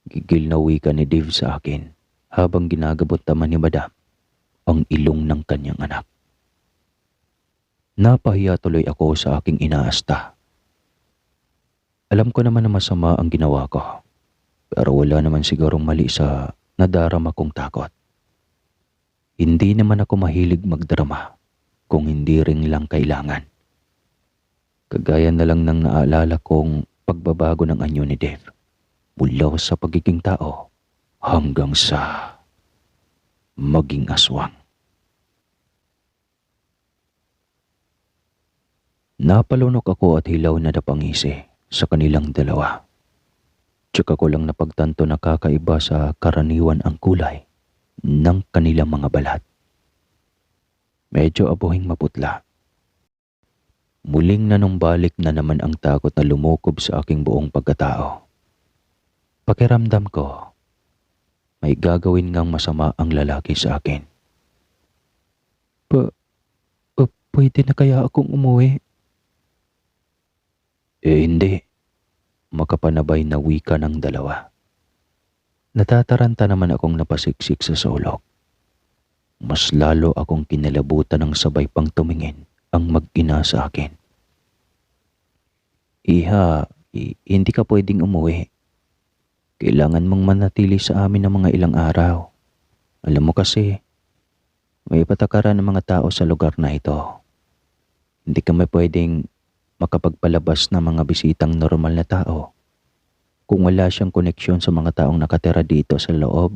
Gigil na wika ni Dave sa akin habang ginagabot naman ni Madam ang ilong ng kanyang anak. Napahiya tuloy ako sa aking inaasta. Alam ko naman na masama ang ginawa ko, pero wala naman sigurong mali sa nadarama kong takot. Hindi naman ako mahilig magdrama kung hindi rin lang kailangan. Kagaya na lang ng naalala kong pagbabago ng anyo ni Dave mula sa pagiging tao hanggang sa maging aswang. Napalunok ako at hilaw na napangisi sa kanilang dalawa. Tsaka ko lang napagtanto na kakaiba sa karaniwan ang kulay ng kanilang mga balat. Medyo abuhing maputla. Muling nanumbalik na naman ang takot na lumukob sa aking buong pagkatao. Pakiramdam ko, may gagawin ngang masama ang lalaki sa akin. Pwede na kaya akong umuwi? Hindi. Makapanabay na wika ng dalawa. Natataranta naman akong napasiksik sa sulok. Mas lalo akong kinalabutan ng sabay pang tumingin ang mag-ina sa akin. Iha, hindi ka pwedeng umuwi. Kailangan mong manatili sa amin ng mga ilang araw. Alam mo kasi, may patakaran ng mga tao sa lugar na ito. Hindi kami pwedeng makapagpalabas ng mga bisitang normal na tao kung wala siyang koneksyon sa mga taong nakatira dito sa loob.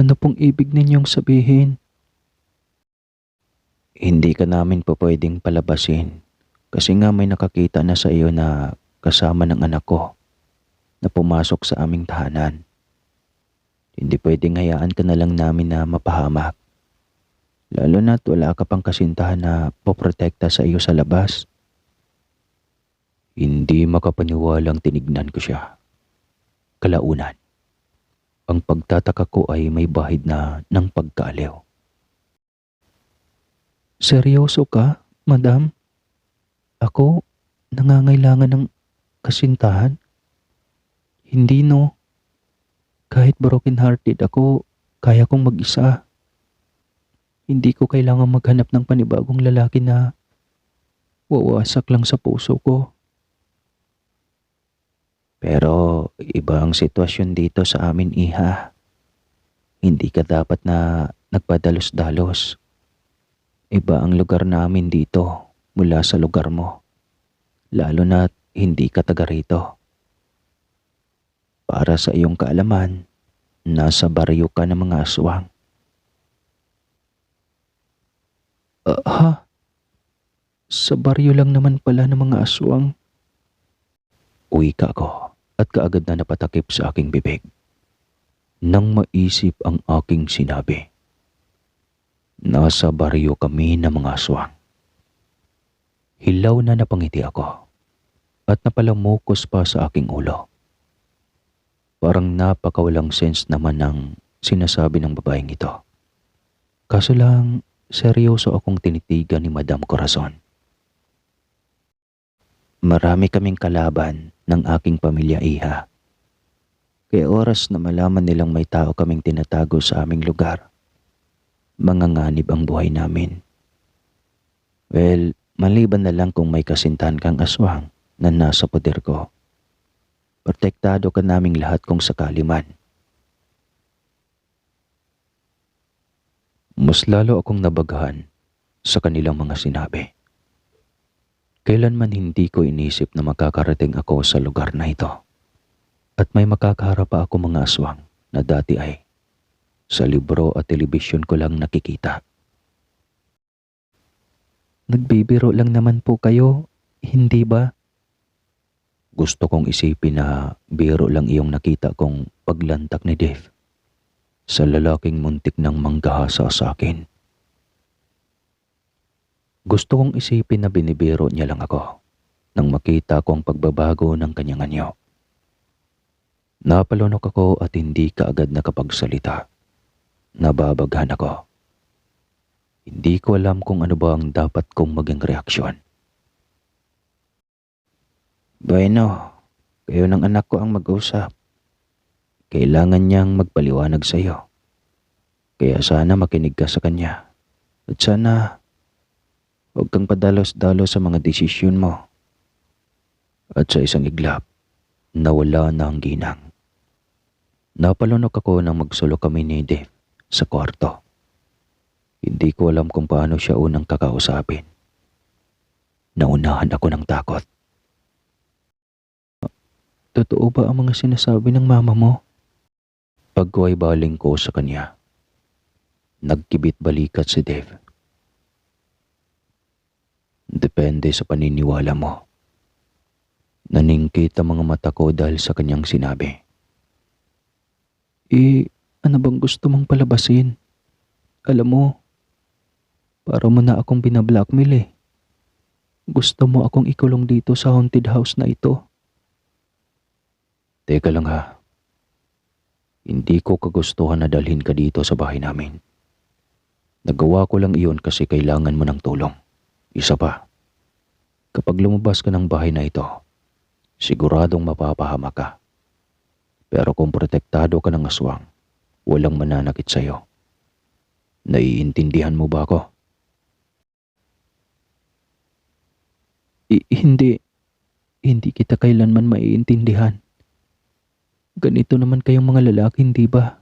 Ano pong ibig ninyong sabihin? Hindi ka namin po pwedeng palabasin kasi nga may nakakita na sa iyo na kasama ng anak ko na pumasok sa aming tahanan. Hindi pwedeng hayaan ka na lang namin na mapahamak. Lalo na't wala ka pang kasintahan na poprotekta sa iyo sa labas. Hindi makapaniwalang tinignan ko siya. Kalaunan, ang pagtataka ko ay may bahid na ng pagkaaliw. Seryoso ka, madam? Ako, nangangailangan ng kasintahan? Hindi, no. Kahit broken-hearted ako, kaya kong mag-isa. Hindi ko kailangan maghanap ng panibagong lalaki na wawasak lang sa puso ko. Pero iba ang sitwasyon dito sa amin, iha. Hindi ka dapat na nagpadalos-dalos. Iba ang lugar namin dito mula sa lugar mo. Lalo na hindi ka taga rito. Para sa iyong kaalaman, nasa baryo ka ng mga aswang. Ha? Sa baryo lang naman pala ng mga aswang. Wika ko at kaagad na napatakip sa aking bibig. Nang maisip ang aking sinabi. Nasa baryo kami ng mga aswang. Hilaw na napangiti ako at napalamukos pa sa aking ulo. Parang napakawalang sense naman ng sinasabi ng babaeng ito. Kaso lang, seryoso akong tinitigan ni Madam Corazon. Marami kaming kalaban ng aking pamilya, iha. Kaya oras na malaman nilang may tao kaming tinatago sa aming lugar, manganganib ang buhay namin. Well, maliban na lang kung may kasintahan kang aswang na nasa poder ko. Protektado ka naming lahat kung sakali man. Mas lalo akong nabaghan sa kanilang mga sinabi. Kailanman hindi ko inisip na makakarating ako sa lugar na ito. At may makakaharap pa ako mga aswang na dati ay sa libro at telebisyon ko lang nakikita. Nagbibiro lang naman po kayo, hindi ba? Gusto kong isipin na biro lang iyong nakita kong paglantak ni Dave sa lalaking muntik ng manggahasa sa akin. Gusto kong isipin na binibiro niya lang ako nang makita ko ang pagbabago ng kanyang anyo. Napalunok ako at hindi kaagad nakapagsalita. Nababaghan ako. Hindi ko alam kung ano ba ang dapat kong maging reaksyon. Bueno, kayo ng anak ko ang mag-usap. Kailangan niyang magpaliwanag sa iyo. Kaya sana makinig ka sa kanya. At sana huwag kang padalos-dalos sa mga desisyon mo. At sa isang iglap, nawala na ang ginang. Napalunok ako nang magsulok kami ni Dave sa kwarto. Hindi ko alam kung paano siya unang kakausapin. Naunahan ako ng takot. Totoo ba ang mga sinasabi ng mama mo? Pagkuhay baling ko sa kanya. Nagkibit balikat si Dave. Depende sa paniniwala mo. Naningkit ang mga mata ko dahil sa kanyang sinabi. Ano bang gusto mong palabasin? Alam mo, para mo na akong binablackmail eh. Gusto mo akong ikulong dito sa haunted house na ito. Teka lang ha. Hindi ko kagustuhan na dalhin ka dito sa bahay namin. Nagawa ko lang iyon kasi kailangan mo ng tulong. Isa pa, kapag lumabas ka ng bahay na ito, siguradong mapapahama ka. Pero kung protektado ka ng aswang, walang mananakit sa'yo. Naiintindihan mo ba ako? Hindi. Hindi kita kailanman maiintindihan. Ganito naman kayong mga lalaki, hindi ba?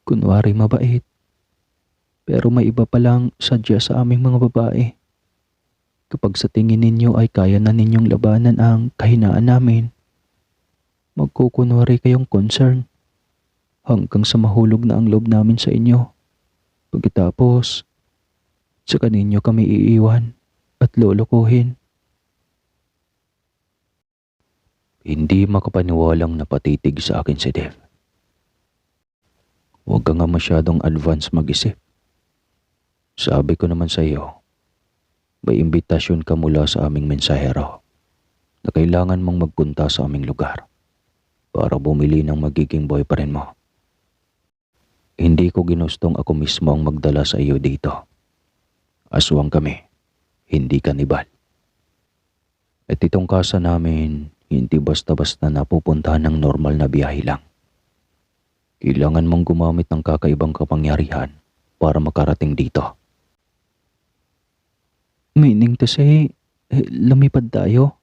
Kunwari mabait. Pero may iba palang sadya sa aming mga babae. Kapag sa tingin ninyo ay kaya na ninyong labanan ang kahinaan namin, magkukunwari kayong concern hanggang sa mahulog na ang loob namin sa inyo. Pagkatapos, saka ninyo kami iiwan at lolokohin. Hindi makapaniwalang napatitig sa akin si Dev. Huwag ka nga masyadong advance mag-isip. Sabi ko naman sa iyo, may imbitasyon ka mula sa aming mensahero na kailangan mong magpunta sa aming lugar para bumili ng magiging boyfriend mo. Hindi ko ginustong ako mismo ang magdala sa iyo dito. Aswang kami, hindi kanibal. At itong kasa namin, hindi basta-basta napupuntahan ng normal na biyahe lang. Kailangan mong gumamit ng kakaibang kapangyarihan para makarating dito. Meaning to say, lumipad tayo?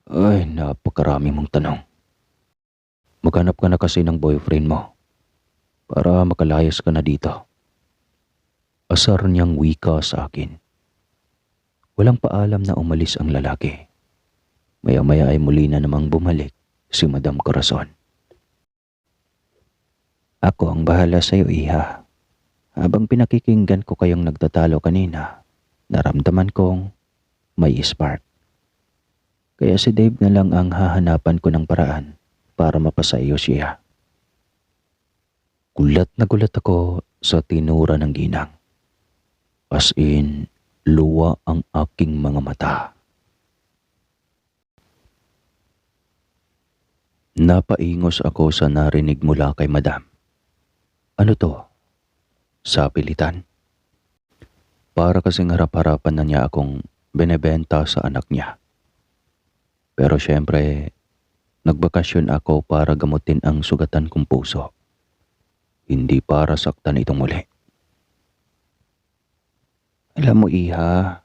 Ay, napakarami mong tanong. Maghanap ka na kasi ng boyfriend mo para makalayas ka na dito. Asar niyang wika sa akin. Walang paalam na umalis ang lalaki. Maya-maya ay muli na namang bumalik si Madam Corazon. Ako ang bahala sa iyo, iha. Habang pinakikinggan ko kayong nagtatalo kanina, naramdaman kong may spark. Kaya si Dave na lang ang hahanapan ko ng paraan para mapasaiyo siya. Gulat na gulat ako sa tinura ng ginang. As in, luwa ang aking mga mata. Napaingos ako sa narinig mula kay Madam. Ano to? sa pilitan. Para kasing harap-harapan na niya akong binebenta sa anak niya. Pero syempre, nagbakasyon ako para gamutin ang sugatan kong puso. Hindi para saktan itong muli. Alam mo, Iha,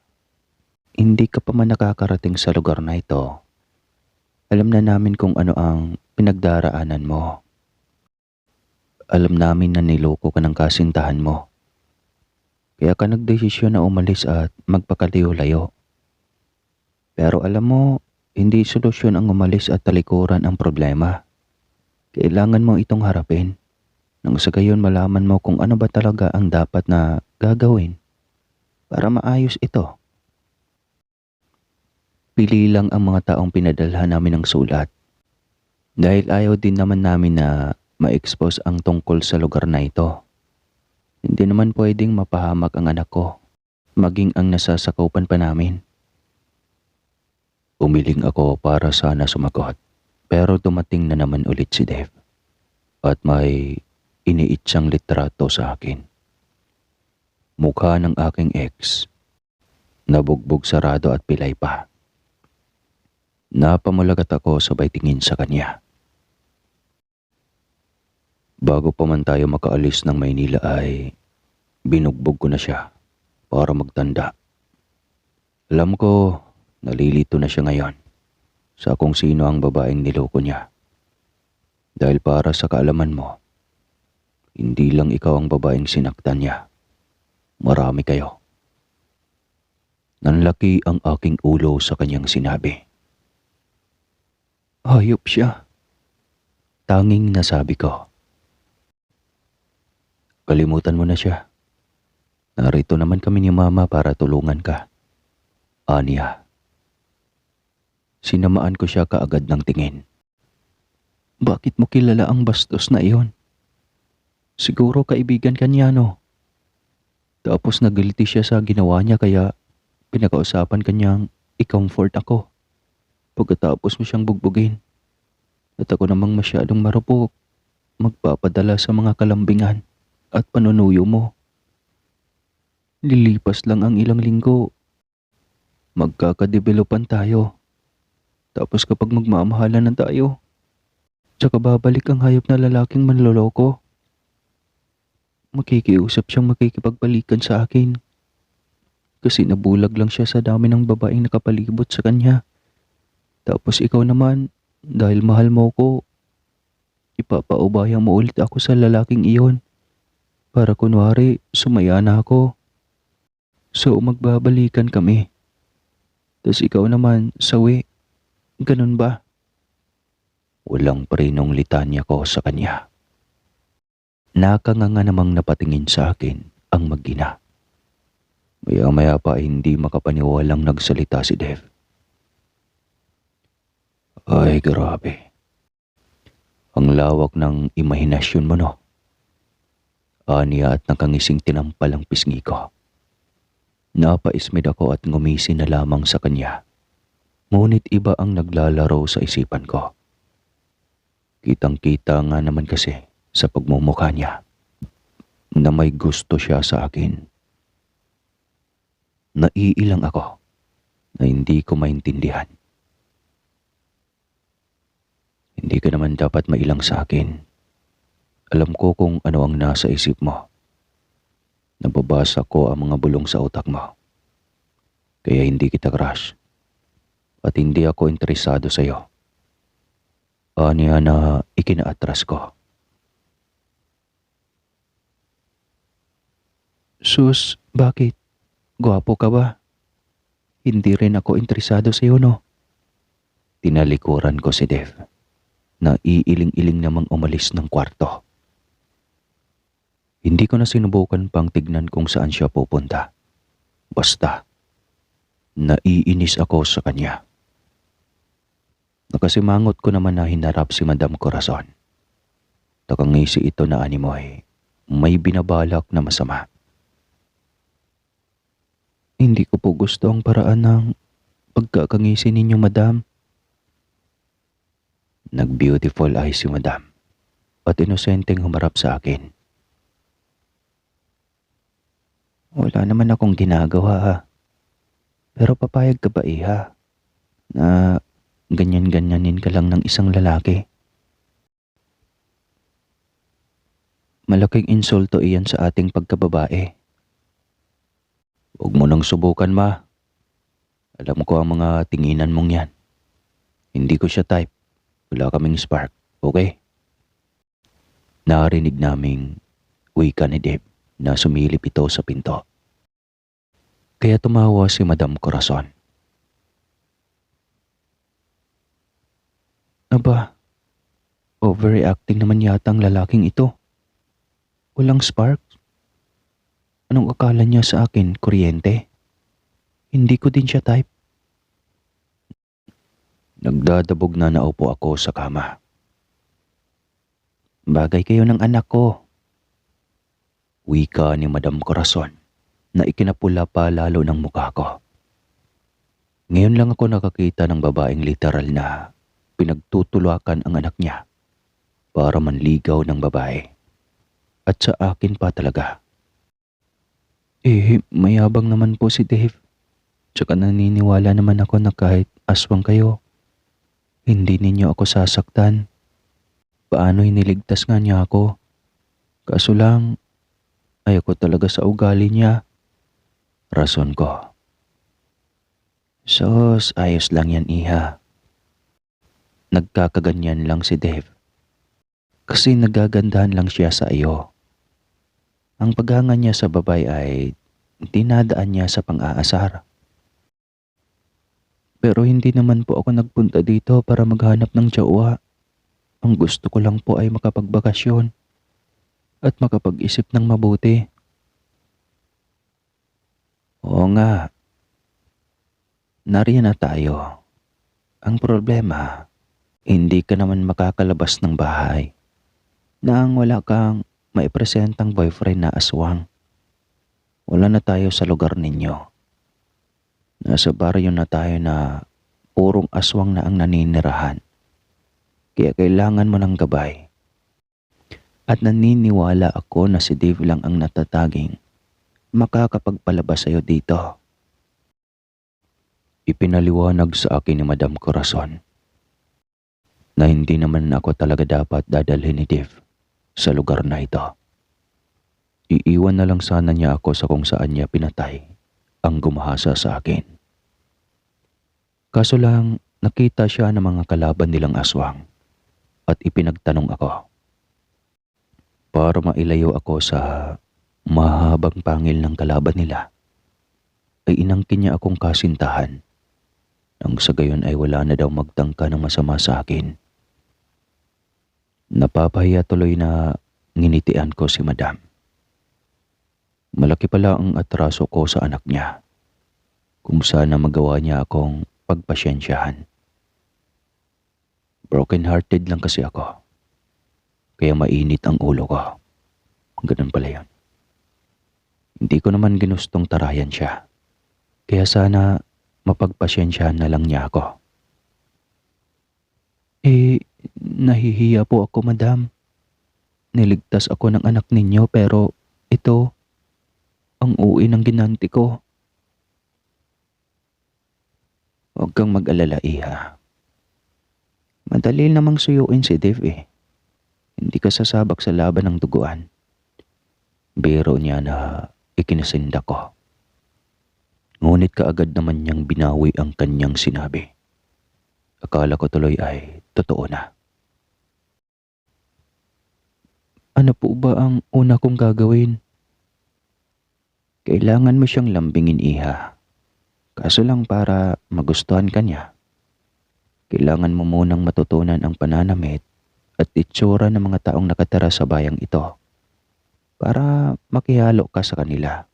hindi ka pa man nakakarating sa lugar na ito. Alam na namin kung ano ang pinagdaraanan mo. Alam namin na niloko ka ng kasintahan mo. Kaya ka nagdesisyon na umalis at magpakalayo-layo. Pero alam mo, hindi solusyon ang umalis at talikuran ang problema. Kailangan mo itong harapin. Nang sa gayon malaman mo kung ano ba talaga ang dapat na gagawin para maayos ito. Pili lang ang mga taong pinadalhan namin ng sulat. Dahil ayaw din naman namin na ma-expose ang tungkol sa lugar na ito. Hindi naman pwedeng mapahamak ang anak ko, maging ang nasasakupan pa namin. Umiling ako para sana sumagot, pero dumating na naman ulit si Dave. At may iniit siyang litrato sa akin. Mukha ng aking ex, nabugbog sarado at pilay pa. Napamulagat ako sabay tingin sa kanya. Bago pa man tayo makaalis ng Maynila ay binugbog ko na siya para magtanda. Alam ko, nalilito na siya ngayon sa kung sino ang babaeng niloko niya. Dahil para sa kaalaman mo, hindi lang ikaw ang babaeng sinaktan niya. Marami kayo. Nanlaki ang aking ulo sa kanyang sinabi. Hayop siya. Tanging nasabi ko. Kalimutan mo na siya. Narito naman kami ni Mama para tulungan ka. Aniya. Sinamaan ko siya kaagad ng tingin. Bakit mo kilala ang bastos na iyon? Siguro kaibigan ka niya, no? Tapos nagilty siya sa ginawa niya kaya pinakausapan kanyang i-comfort ako. Pagkatapos mo siyang bugbugin. At ako namang masyadong marupok, magpapadala sa mga kalambingan at panunuyo mo. Lilipas lang ang ilang linggo. Magkakadevelopan tayo. Tapos kapag magmamahalan na tayo, tsaka babalik ang hayop na lalaking manloloko. Makikiusap siyang makikipagbalikan sa akin. Kasi nabulag lang siya sa dami ng babaeng nakapalibot sa kanya. Tapos ikaw naman, dahil mahal mo ko, ipapaubaya mo ulit ako sa lalaking iyon. Para kunwari, sumaya na ako. So magbabalikan kami. Tapos ikaw naman, sawi. Ganun ba? Walang prinong litanya ko sa kanya. Nakanganga namang napatingin sa akin ang mag-ina. Maya-maya pa hindi makapaniwalang nagsalita si Dev. Ay, grabe. Ang lawak ng imahinasyon mo, no? Aniya at nakangising tinampal ang pisngi ko. Napaismid ako at ngumisi na lamang sa kanya. Ngunit iba ang naglalaro sa isipan ko. Kitang-kita nga naman kasi sa pagmumukha niya na may gusto siya sa akin. Naiilang ako na hindi ko maintindihan. Hindi ka naman dapat mailang sa akin. Alam ko kung ano ang nasa isip mo. Nababasa ko ang mga bulong sa utak mo. Kaya hindi kita crush. At hindi ako interesado sa iyo. Aniya na ikinaatras ko. Sus, bakit? Gwapo ka ba? Hindi rin ako interesado sa iyo, no? Tinalikuran ko si Dev na iiling-iling namang umalis ng kwarto. Hindi ko na sinubukan pang tignan kung saan siya pupunta. Basta, naiinis ako sa kanya. Nakasimangot ko naman na hinarap si Madam Corazon. Nakangisi ito na animoy, may binabalak na masama. Hindi ko po gusto ang paraan ng pagkakangisi ninyo, Madam. Nag-beautiful eyes si Madam at inosenteng humarap sa akin. Wala naman akong ginagawa ha. Pero papayag ka ba iha na ganyan-ganyanin ka lang ng isang lalaki? Malaking insulto iyan sa ating pagkababae. Huwag mo nang subukan ma. Alam ko ang mga tinginan mong yan. Hindi ko siya type. Wala kaming spark. Okay? Narinig naming wika ni Dave na sumilip ito sa pinto. Kaya tumawa si Madam Corazon. Aba, overreacting naman yata ang lalaking ito. Walang spark. Anong akala niya sa akin, kuryente? Hindi ko din siya type. Nagdadabog na naupo ako sa kama. Bagay kayo ng anak ko. Wika ni Madam Corazon na ikinapula pa lalo ng mukha ko. Ngayon lang ako nakakita ng babaeng literal na pinagtutulakan ang anak niya para manligaw ng babae. At sa akin pa talaga. Mayabang naman po si Dave. Tsaka naniniwala naman ako na kahit aswang kayo, hindi ninyo ako sasaktan. Paano iniligtas nga niya ako? Kaso lang, ayoko talaga sa ugali niya. Rason ko. Sos, ayos lang yan iha. Nagkakaganyan lang si Dave. Kasi nagagandahan lang siya sa iyo. Ang paghanga niya sa babae ay dinadaan niya sa pang-aasar. Pero hindi naman po ako nagpunta dito para maghanap ng jowa. Ang gusto ko lang po ay makapagbakasyon at makapag-isip ng mabuti. Oo nga. Nariyan na tayo. Ang problema, hindi ka naman makakalabas ng bahay nang wala kang maipresentang boyfriend na aswang. Wala na tayo sa lugar ninyo. Nasa baryo na tayo na purong aswang na ang naninirahan. Kaya kailangan mo ng gabay. At naniniwala ako na si Dave lang ang natataging makakapagpalabas sa'yo dito. Ipinaliwanag sa akin ni Madam Corazon na hindi naman ako talaga dapat dadalhin ni Dave sa lugar na ito. Iiwan na lang sana niya ako sa kung saan niya pinatay ang gumahasa sa akin. Kaso lang, nakita siya ng mga kalaban nilang aswang at ipinagtanong ako. Para mailayo ako sa mahabang pangil ng kalaban nila, ay inangkin niya akong kasintahan. Nang sa gayon ay wala na daw magtangka ng masama sa akin. Napapahiya tuloy na nginitian ko si Madam. Malaki pala ang atraso ko sa anak niya. Kung sana magawa niya akong pagpasyensyahan. Broken-hearted lang kasi ako. Kaya mainit ang ulo ko. Ganun pala yun. Hindi ko naman ginustong tarayan siya. Kaya sana mapagpasyensyahan na lang niya ako. Nahihiya po ako, Madam. Niligtas ako ng anak ninyo pero ito, ang uwi ng ginanti ko. Huwag kang mag-alala, iha. Madali namang suyuin si Dave eh. Hindi ka sasabak sa laban ng duguan. Biro niya na ikinasinda ko. Ngunit kaagad naman niyang binawi ang kanyang sinabi. Akala ko tuloy ay totoo na. Ano po ba ang una kong gagawin? Kailangan mo siyang lambingin, iha. Kaso lang para magustuhan ka niya, kailangan mo munang matutunan ang pananamit at itsura ng mga taong nakatira sa bayang ito para makihalo ka sa kanila.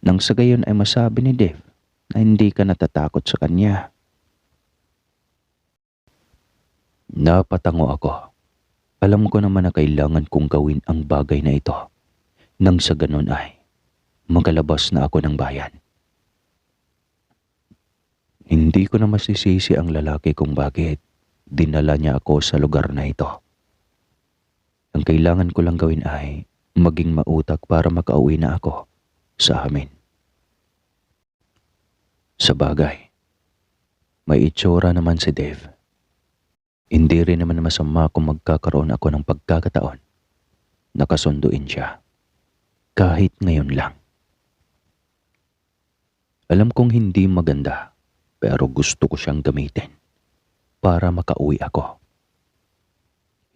Nang sa gayon ay masabi ni Dave na hindi ka natatakot sa kanya. Napatango ako. Alam ko naman na kailangan kong gawin ang bagay na ito. Nang sa ganon ay magalabas na ako ng bayan. Hindi ko na masisisi ang lalaki kung bakit dinala niya ako sa lugar na ito. Ang kailangan ko lang gawin ay maging mautak para makauwi na ako sa amin. Sa bagay, may itsura naman si Dave. Hindi rin naman masama kung magkakaroon ako ng pagkakataon na kasunduin siya. Kahit ngayon lang. Alam kong hindi maganda, pero gusto ko siyang gamitin para makauwi ako.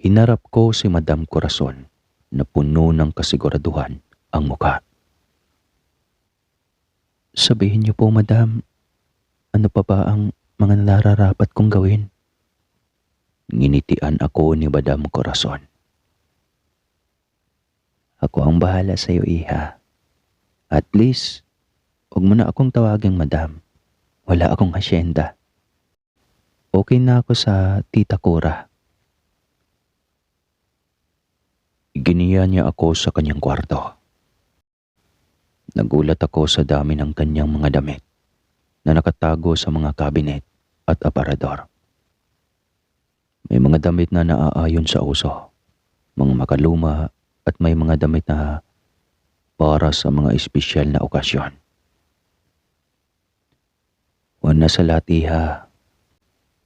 Hinarap ko si Madam Corazon na puno ng kasiguraduhan ang mukha. Sabihin niyo po, Madam, ano pa ba ang mga nararapat kong gawin? Nginitian ako ni Madam Corazon. Ako ang bahala sa iyo, iha. At least, huwag mo na akong tawagang Madam. Wala akong asyenda. Okay na ako sa Tita Cora. Giniya niya ako sa kanyang kwarto. Nagulat ako sa dami ng kanyang mga damit na nakatago sa mga kabinet at aparador. May mga damit na naaayon sa uso, mga makaluma at may mga damit na para sa mga espesyal na okasyon. Una sa lahat, iha,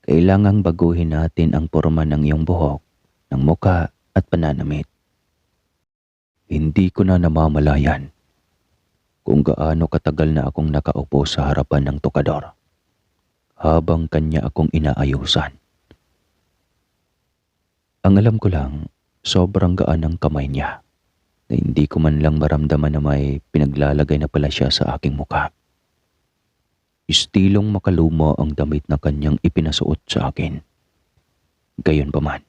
kailangang baguhin natin ang porma ng iyong buhok, ng muka at pananamit. Hindi ko na namamalayan kung gaano katagal na akong nakaupo sa harapan ng tokador habang kanya akong inaayusan. Ang alam ko lang, sobrang gaan ang kamay niya na hindi ko man lang maramdaman na may pinaglalagay na pala siya sa aking mukha. Istilong makaluma ang damit na kanyang ipinasuot sa akin. Gayunpaman,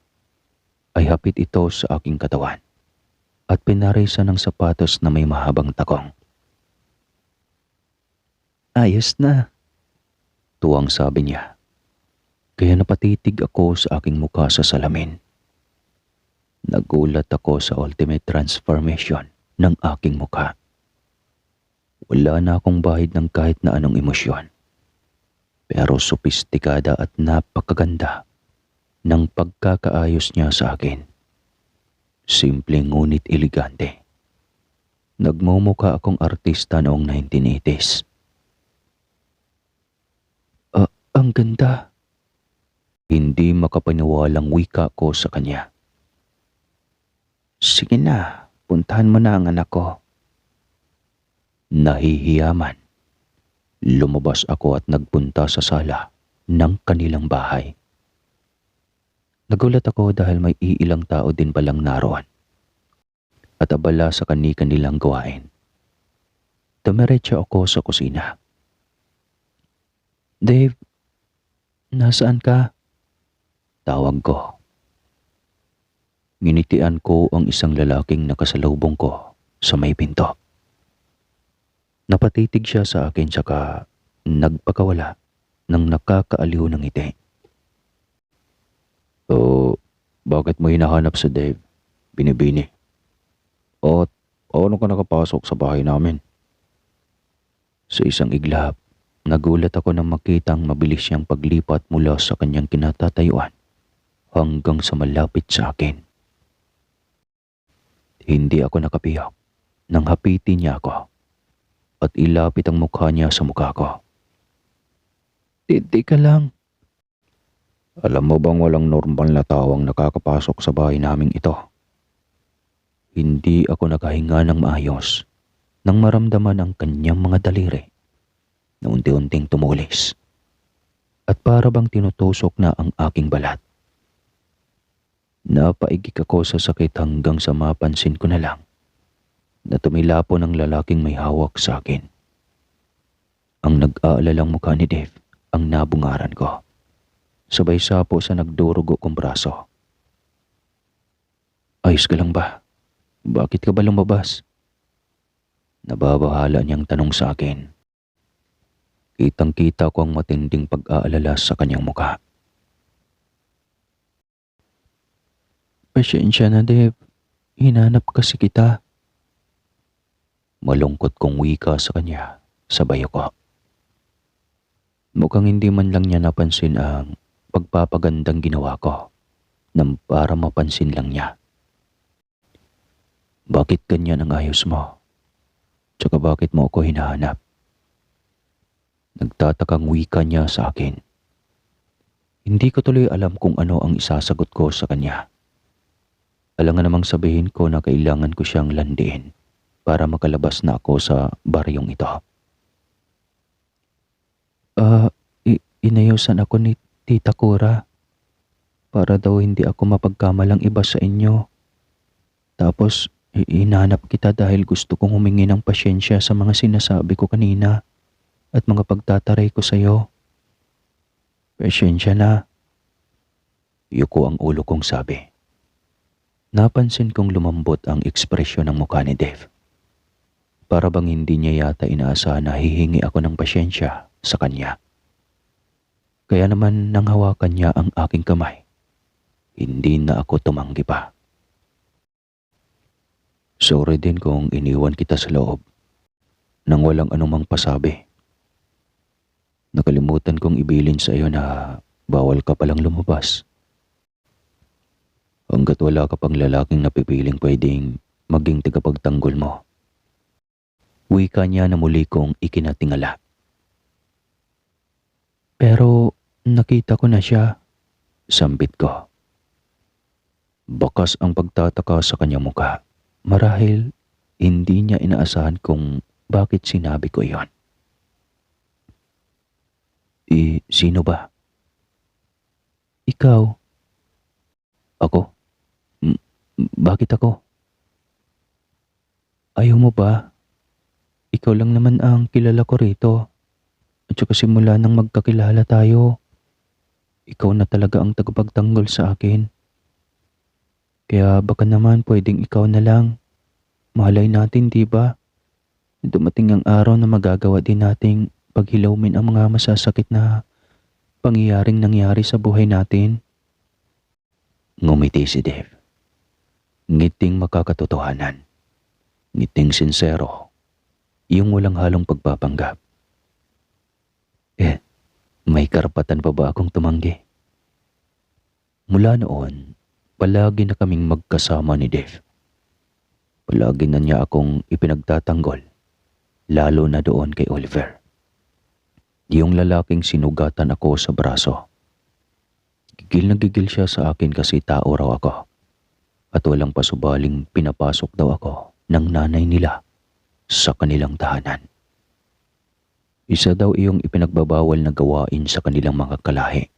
ay hapit ito sa aking katawan at pinarisa ng sapatos na may mahabang takong. Ayos na, tuwang sabi niya. Kaya napatitig ako sa aking mukha sa salamin. Nagulat ako sa ultimate transformation ng aking mukha. Wala na akong bahid ng kahit na anong emosyon. Pero sopistikada at napakaganda ng pagkakaayos niya sa akin. Simple ngunit elegante. Nagmumukha akong artista noong 1980s. Ang ganda. Hindi makapaniwalang wika ko sa kanya. Sige na, puntahan mo na ang anak ko. Nahihiyaman. Lumabas ako at nagpunta sa sala ng kanilang bahay. Nagulat ako dahil may iilang tao din palang naroon at abala sa kani-kanilang gawain. Dumiretso ako sa kusina. Dave, nasaan ka? Tawag ko. Nginitian ko ang isang lalaking nakasalubong ko sa may pinto. Napatitig siya sa akin saka nagpakawala ng nakakaaliw ng ngiti. Bakit mo hinahanap si Dave? Binibini. At paano ka nakapasok sa bahay namin? Sa isang iglap, nagulat ako nang makitang mabilis siyang paglipat mula sa kanyang kinatatayuan hanggang sa malapit sa akin. Hindi ako nakapiyak nang hapitin niya ako at ilapit ang mukha niya sa mukha ko. Hindi ka lang. Alam mo bang walang normal na tao ang nakakapasok sa bahay naming ito? Hindi ako nakahinga ng maayos nang maramdaman ang kanyang mga daliri na unti-unting tumulis at para bang tinutusok na ang aking balat. Napaigik ako sa sakit hanggang sa mapansin ko na lang na tumilapo ng lalaking may hawak sa akin. Ang nag-aalalang mukha ni Dave ang nabungaran ko. Sabay sapo sa nagdurugo kong braso. Ayos ka lang ba? Bakit ka ba lumabas? Nababahala niyang tanong sa akin. Kitang-kita ko ang matinding pag-aalala sa kanyang mukha. Pasensya na, Dave. Hinanap kasi kita. Malungkot kong wika sa kanya, sabay ako. Mukhang hindi man lang niya napansin ang pagpapagandang ginawa ko nang para mapansin lang niya. Bakit ganyan ang ayos mo? Tsaka bakit mo ako hinahanap? Nagtatakang wika niya sa akin. Hindi ko tuloy alam kung ano ang isasagot ko sa kanya. Alangan namang sabihin ko na kailangan ko siyang landiin para makalabas na ako sa baryong ito. Inayosan ako ni Tita Cora para daw hindi ako mapagkamalang iba sa inyo. Tapos, hinanap kita dahil gusto kong humingi ng pasyensya sa mga sinasabi ko kanina at mga pagtataray ko sa'yo. Pasyensya na. Yuko ang ulo kong sabi. Napansin kong lumambot ang ekspresyon ng mukha ni Dave. Para bang hindi niya yata inaasahan na hihingi ako ng pasyensya sa kanya. Kaya naman nang hawakan niya ang aking kamay, hindi na ako tumanggi pa. Sorry din kung iniwan kita sa loob nang walang anumang pasabi. Nakalimutan kong ibilin sa iyo na bawal ka palang lumabas. Hanggat wala ka pang lalaking napipiling pwedeng maging tagapagtanggol mo. Wika niya na muli kong ikinatingala. Pero nakita ko na siya, sambit ko. Bakas ang pagtataka sa kanyang mukha. Marahil hindi niya inaasahan kung bakit sinabi ko iyon. Sino ba? Ikaw. Ako? Bakit ako? Ayaw mo ba? Ikaw lang naman ang kilala ko rito. At saka simula nang magkakilala tayo, ikaw na talaga ang tagapagtanggol sa akin. Kaya baka naman pwedeng ikaw na lang. Malay natin, di ba? Dumating ang araw na magagawa din nating paghilawin ang mga masasakit na pangyayaring nangyari sa buhay natin. Ngumiti si Dave. Ngiting makakatotohanan. Ngiting sincero. Yung walang halong pagpapanggap. May karapatan pa ba akong tumanggi? Mula noon, palagi na kaming magkasama ni Dave. Palagi na niya akong ipinagtatanggol, lalo na doon kay Oliver. Yung lalaking sinugatan ako sa braso. Gigil na gigil siya sa akin kasi tao raw ako. At walang pasubaling pinapasok daw ako ng nanay nila sa kanilang tahanan. Isa daw iyong ipinagbabawal na gawain sa kanilang mga kalahi.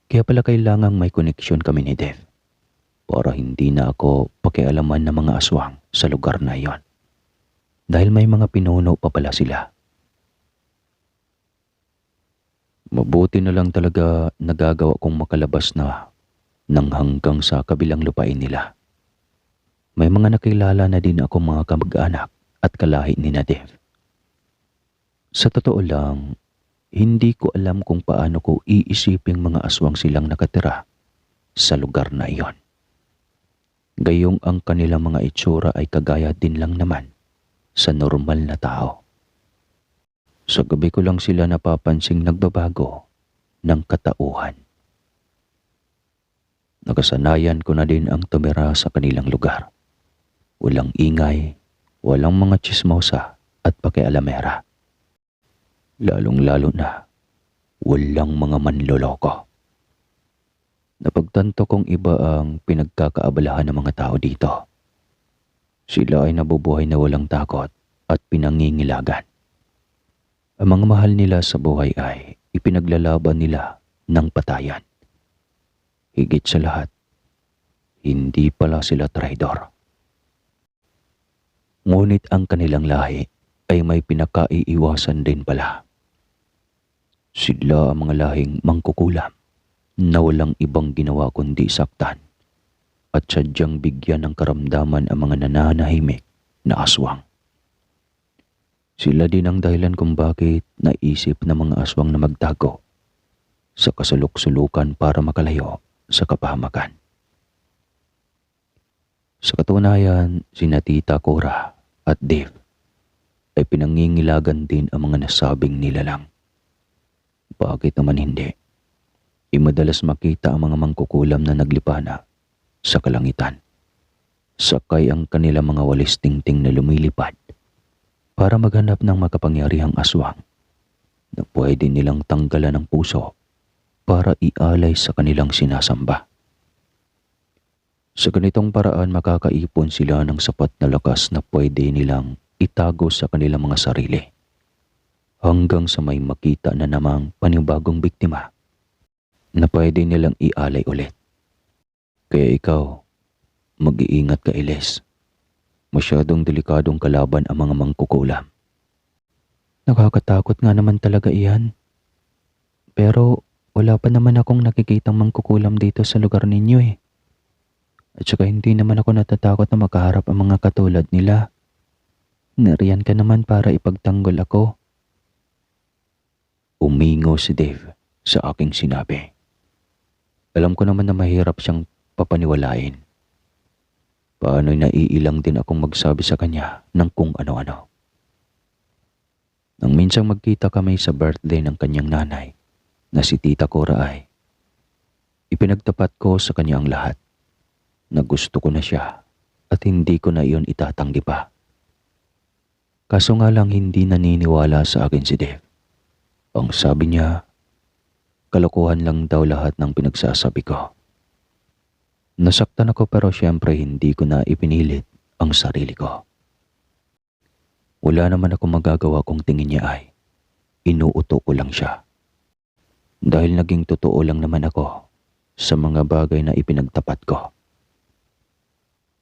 Kaya pala kailangang may koneksyon kami ni Dave para hindi na ako pakialaman ng mga aswang sa lugar na iyon. Dahil may mga pinuno pa pala sila. Mabuti na lang talaga nagagawa kong makalabas na nang hanggang sa kabilang lupain nila. May mga nakilala na din ako mga kamag-anak at kalahi ni Dave. Sa totoo lang, hindi ko alam kung paano ko iisiping mga aswang silang nakatira sa lugar na iyon. Gayong ang kanilang mga itsura ay kagaya din lang naman sa normal na tao. Sa gabi ko lang sila napapansing nagbabago ng katauhan. Nakasanayan ko na din ang tumira sa kanilang lugar. Walang ingay, walang mga tsismosa at pakialamera. Lalong-lalo na, walang mga manloloko. Napagtanto kong iba ang pinagkakaabalahan ng mga tao dito. Sila ay nabubuhay na walang takot at pinangingilagan. Ang mga mahal nila sa buhay ay ipinaglalaban nila ng patayan. Higit sa lahat, hindi pala sila traidor. Ngunit ang kanilang lahi ay may pinakaiiwasan din pala. Sila ang mga lahing mangkukulam na walang ibang ginawa kundi saktan at sadyang bigyan ng karamdaman ang mga nananahimik na aswang. Sila din ang dahilan kung bakit naisip ng mga aswang na magtago sa kasulok-sulukan para makalayo sa kapahamakan. Sa katunayan, sina Tita Cora at Dave ay pinangingilagan din ang mga nasabing nilalang. Bakit naman hindi? Madalas makita ang mga mangkukulam na naglipana sa kalangitan. Sakay ang kanilang mga walis tingting na lumilipad para maghanap ng makapangyarihang aswang na pwede nilang tanggalan ng puso para ialay sa kanilang sinasamba. Sa ganitong paraan makakaipon sila ng sapat na lakas na pwede nilang itago sa kanilang mga sarili hanggang sa may makita na namang panibagong biktima na pwede nilang ialay ulit. Kaya ikaw, mag-iingat ka, Iles. Masyadong delikadong kalaban ang mga mangkukulam. Nakakatakot nga naman talaga iyan. Pero wala pa naman akong nakikitang mangkukulam dito sa lugar ninyo eh. At saka hindi naman ako natatakot na makaharap ang mga katulad nila. Nariyan ka naman para ipagtanggol ako. Umingo si Dave sa aking sinabi. Alam ko naman na mahirap siyang papaniwalain. Paano'y naiilang din akong magsabi sa kanya ng kung ano-ano. Nang minsang magkita kami sa birthday ng kanyang nanay, na si Tita Cora ay, ipinagtapat ko sa kanya ang lahat, na gusto ko na siya at hindi ko na iyon itatanggi pa. Kaso nga lang hindi naniniwala sa akin si Dave. Ang sabi niya, kalokohan lang daw lahat ng pinagsasabi ko. Nasaktan ako pero siyempre hindi ko na ipinilit ang sarili ko. Wala naman ako magagawa kung tingin niya ay inuuto ko lang siya. Dahil naging totoo lang naman ako sa mga bagay na ipinagtapat ko.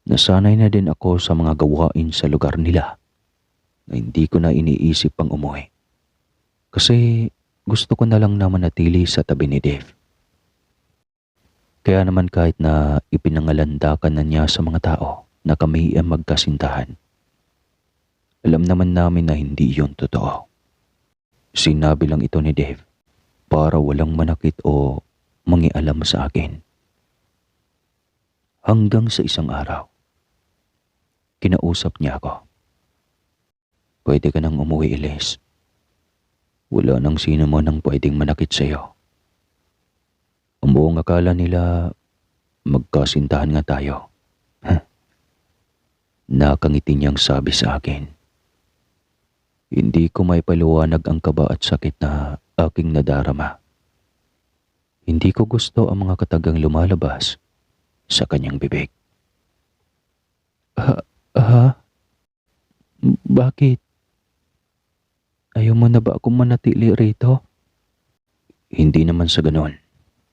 Nasanay na din ako sa mga gawain sa lugar nila na hindi ko na iniisip pang umuwi. Kasi gusto ko na lang na manatili sa tabi ni Dave. Kaya naman kahit na ipinangalandakan na niya sa mga tao na kami ay magkasintahan, alam naman namin na hindi yun totoo. Sinabi lang ito ni Dave para walang manakit o mangialam sa akin. Hanggang sa isang araw, kinausap niya ako. Pwede ka nang umuwi, Iles. Wala nang sino mo nang pwedeng manakit sa iyo. Ang buong akala nila magkasintahan nga tayo. Nakangiti niyang sabi sa akin. Hindi ko may paliwanag ang kaba at sakit na aking nadarama. Hindi ko gusto ang mga katagang lumalabas sa kanyang bibig. Bakit? Ayaw mo na ba akong manatili rito? Hindi naman sa ganon.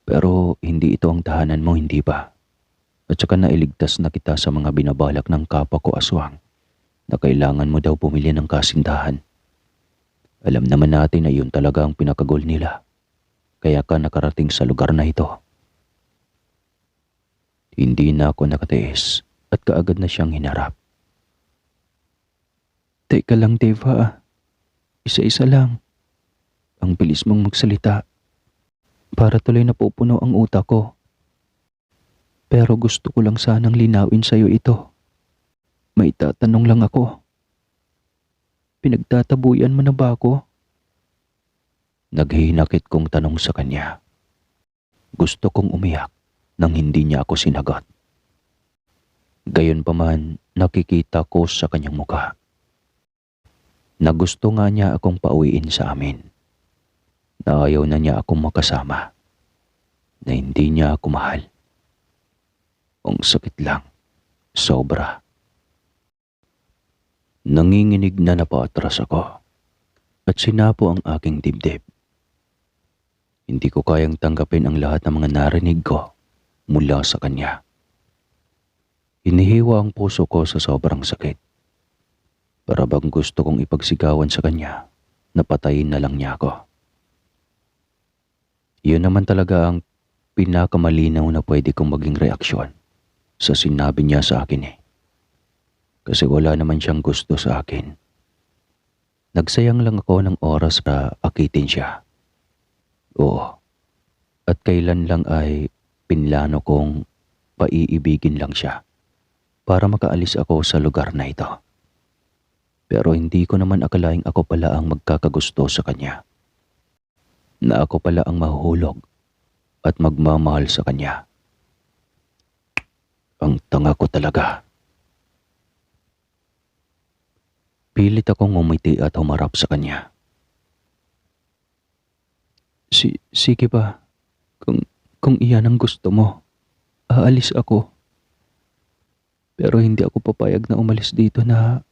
Pero hindi ito ang tahanan mo, hindi ba? At saka nailigtas na kita sa mga binabalak ng kapwa ko aswang na kailangan mo daw bumili ng kasintahan. Alam naman natin na yun talaga ang pinakagol nila. Kaya ka nakarating sa lugar na ito. Hindi na ako nakatiis at kaagad na siyang hinarap. Teka lang, Deva. Isa-isa lang. Ang bilis mong magsalita. Para tuloy napupuno ang utak ko. Pero gusto ko lang sanang linawin sa'yo ito. May tatanong lang ako. Pinagtatabuyan mo na ba ako? Naghihinakit kong tanong sa kanya. Gusto kong umiyak nang hindi niya ako sinagot. Gayunpaman, nakikita ko sa kanyang mukha na gusto nga niya akong pauwiin sa amin. Na ayaw na niya akong makasama. Na hindi niya ako mahal. Ang sakit lang. Sobra. Nanginginig na napaatras ako at sinapo ang aking dibdib. Hindi ko kayang tanggapin ang lahat ng mga narinig ko mula sa kanya. Hinihiwa ang puso ko sa sobrang sakit. Para bang gusto kong ipagsigawan sa kanya na patayin na lang niya ako. Yun naman talaga ang pinakamalinaw na pwede kong maging reaksyon sa sinabi niya sa akin eh. Kasi wala naman siyang gusto sa akin. Nagsayang lang ako ng oras para akitin siya. Oo. At kailan lang ay pinlano kong paiibigin lang siya para makaalis ako sa lugar na ito. Pero hindi ko naman akalaing ako pala ang magkakagusto sa kanya. Na ako pala ang mahuhulog at magmamahal sa kanya. Ang tanga ko talaga. Pilit akong ngumiti at humarap sa kanya. Sige ba? Kung iyan ang gusto mo, aalis ako. Pero hindi ako papayag na umalis dito na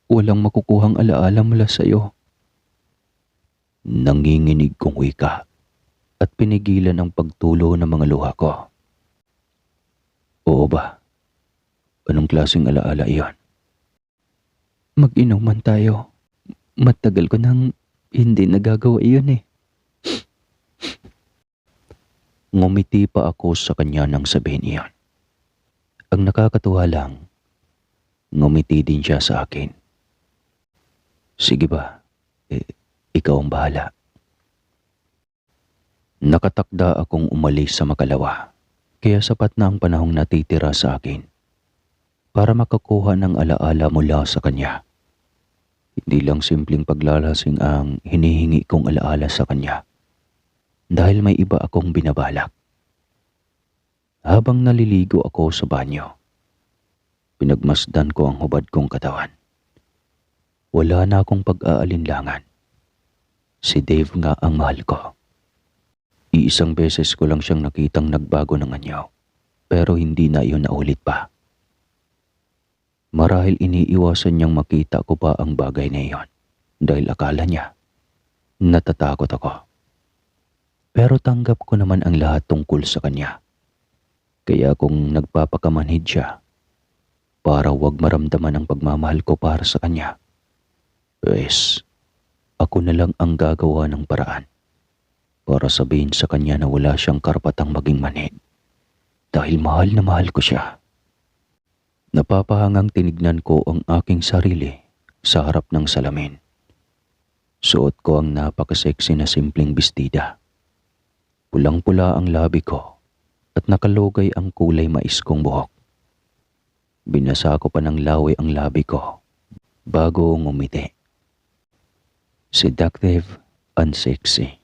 walang makukuhang alaala mula sa'yo. Nanginginig kong wika at pinigilan ang pagtulo ng mga luha ko. Oo ba? Anong klaseng alaala iyon? Mag-inuman tayo. Matagal ko nang hindi nagagawa iyon eh. Ngumiti pa ako sa kanya nang sabihin iyon. Ang nakakatuwa lang, ngumiti din siya sa akin. Sige ba, ikaw ang bahala. Nakatakda akong umalis sa makalawa, kaya sapat na ang panahong natitira sa akin para makakuha ng alaala mula sa kanya. Hindi lang simpleng paglalasing ang hinihingi kong alaala sa kanya, dahil may iba akong binabalak. Habang naliligo ako sa banyo, pinagmasdan ko ang hubad kong katawan. Wala na akong pag-aalinlangan. Si Dave nga ang mahal ko. Iisang beses ko lang siyang nakitang nagbago ng anyo, pero hindi na iyon naulit pa. Marahil iniiwasan niyang makita ko pa ang bagay na iyon dahil akala niya natatakot ako. Pero tanggap ko naman ang lahat tungkol sa kanya. Kaya kung nagpapakamanhid siya para wag maramdaman ang pagmamahal ko para sa kanya, pues, ako na lang ang gagawa ng paraan para sabihin sa kanya na wala siyang karapatang maging manhid dahil mahal na mahal ko siya. Napapahangang tinignan ko ang aking sarili sa harap ng salamin. Suot ko ang napaka-sexy na simpleng bestida. Pulang-pula ang labi ko at nakalugay ang kulay mais kong buhok. Binasa ko pa ng laway ang labi ko bago ngumiti. Seductive and sexy.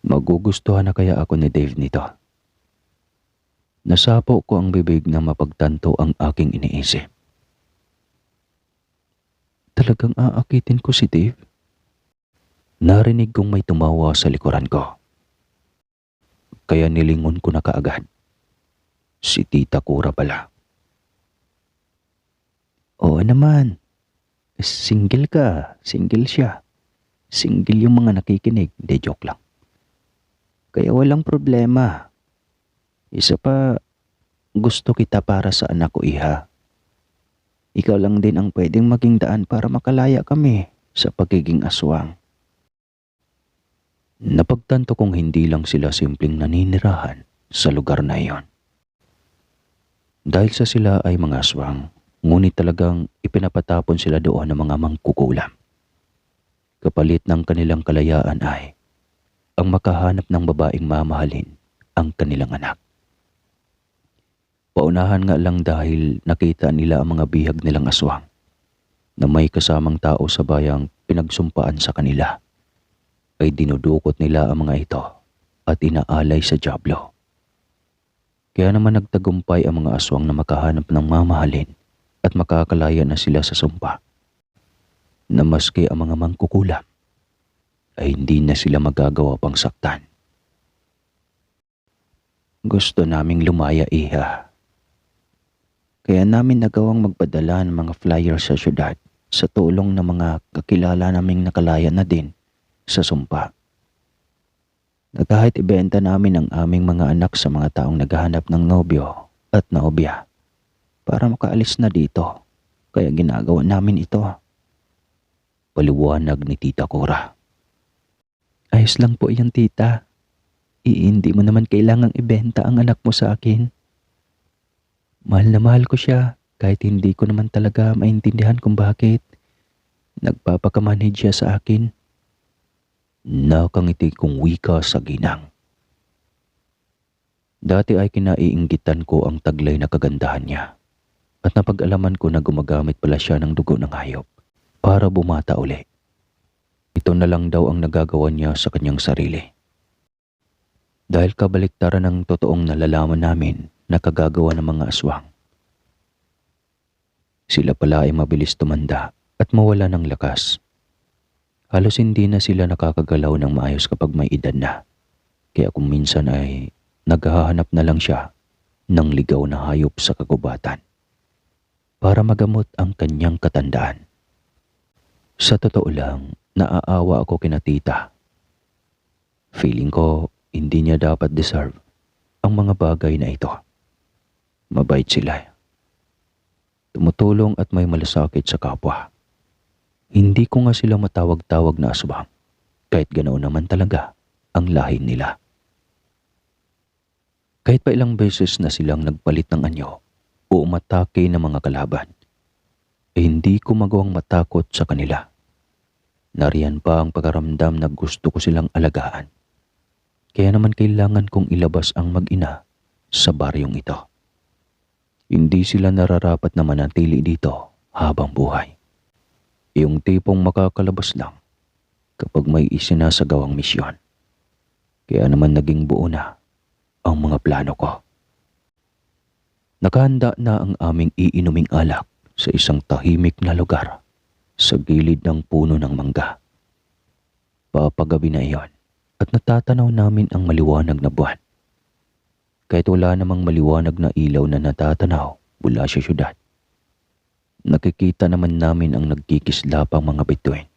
Magugustuhan na kaya ako ni Dave nito? Nasapo ko ang bibig na mapagtanto ang aking iniisip. Talagang aakitin ko si Dave? Narinig kong may tumawa sa likuran ko. Kaya nilingon ko na kaagad. Si Tita Cora pala. Oo naman. Single ka. Single siya. Single yung mga nakikinig. De joke lang. Kaya walang problema. Isa pa, gusto kita para sa anak ko, iha. Ikaw lang din ang pwedeng maging daan para makalaya kami sa pagiging aswang. Napagtanto kong hindi lang sila simpleng naninirahan sa lugar na iyon. Dahil sa sila ay mga aswang, ngunit talagang ipinapatapon sila doon ng mga mangkukulam. Kapalit ng kanilang kalayaan ay ang makahanap ng babaeng mamahalin ang kanilang anak. Paunahan nga lang dahil nakita nila ang mga bihag nilang aswang na may kasamang tao sa bayang pinagsumpaan sa kanila, ay dinudukot nila ang mga ito at inaalay sa dyablo. Kaya naman nagtagumpay ang mga aswang na makahanap ng mamahalin at makakalaya na sila sa sumpa, na maski ang mga mangkukulam ay hindi na sila magagawa pang saktan. Gusto naming lumaya, iha. Kaya namin nagawang magpadala ng mga flyer sa syudad sa tulong ng mga kakilala naming nakalaya na din sa sumpa. Na kahit ibenta namin ang aming mga anak sa mga taong naghahanap ng nobyo at naobya para makaalis na dito, kaya ginagawa namin ito. Paliwanag ni Tita Cora. Ayos lang po yan, tita. Hindi mo naman kailangang ibenta ang anak mo sa akin. Mahal na mahal ko siya kahit hindi ko naman talaga maintindihan kung bakit nagpapakamanhid siya sa akin. Nakangiti kong wika sa ginang. Dati ay kinaiinggitan ko ang taglay na kagandahan niya at napag-alaman ko na gumagamit pala siya ng dugo ng hayop para bumata uli. Ito na lang daw ang nagagawa niya sa kanyang sarili. Dahil kabaliktaran ng totoong nalalaman namin na kagagawa ng mga aswang. Sila pala ay mabilis tumanda at mawala ng lakas. Halos hindi na sila nakakagalaw ng maayos kapag may edad na. Kaya kung minsan ay naghahanap na lang siya ng ligaw na hayop sa kagubatan para magamot ang kanyang katandaan. Sa totoo lang, naaawa ako kina tita. Feeling ko hindi niya dapat deserve ang mga bagay na ito. Mabait sila. Tumutulong at may malasakit sa kapwa. Hindi ko nga sila matawag-tawag na aswang, kahit ganoon naman talaga ang lahi nila. Kahit pa ilang beses na silang nagpalit ng anyo o umatake ng mga kalaban, hindi ko magawang matakot sa kanila. Nariyan pa ang pagkaramdam na gusto ko silang alagaan. Kaya naman kailangan kong ilabas ang mag-ina sa baryong ito. Hindi sila nararapat na manatili dito habang buhay. Yung tipong makakalabas lang kapag may isinasagawang misyon. Kaya naman naging buo na ang mga plano ko. Nakahanda na ang aming iinuming alak sa isang tahimik na lugar sa gilid ng puno ng mangga. Papagabi na iyon at natatanaw namin ang maliwanag na buwan. Kahit wala namang maliwanag na ilaw na natatanaw mula sa syudad, nakikita naman namin ang nagkikislapang mga bituin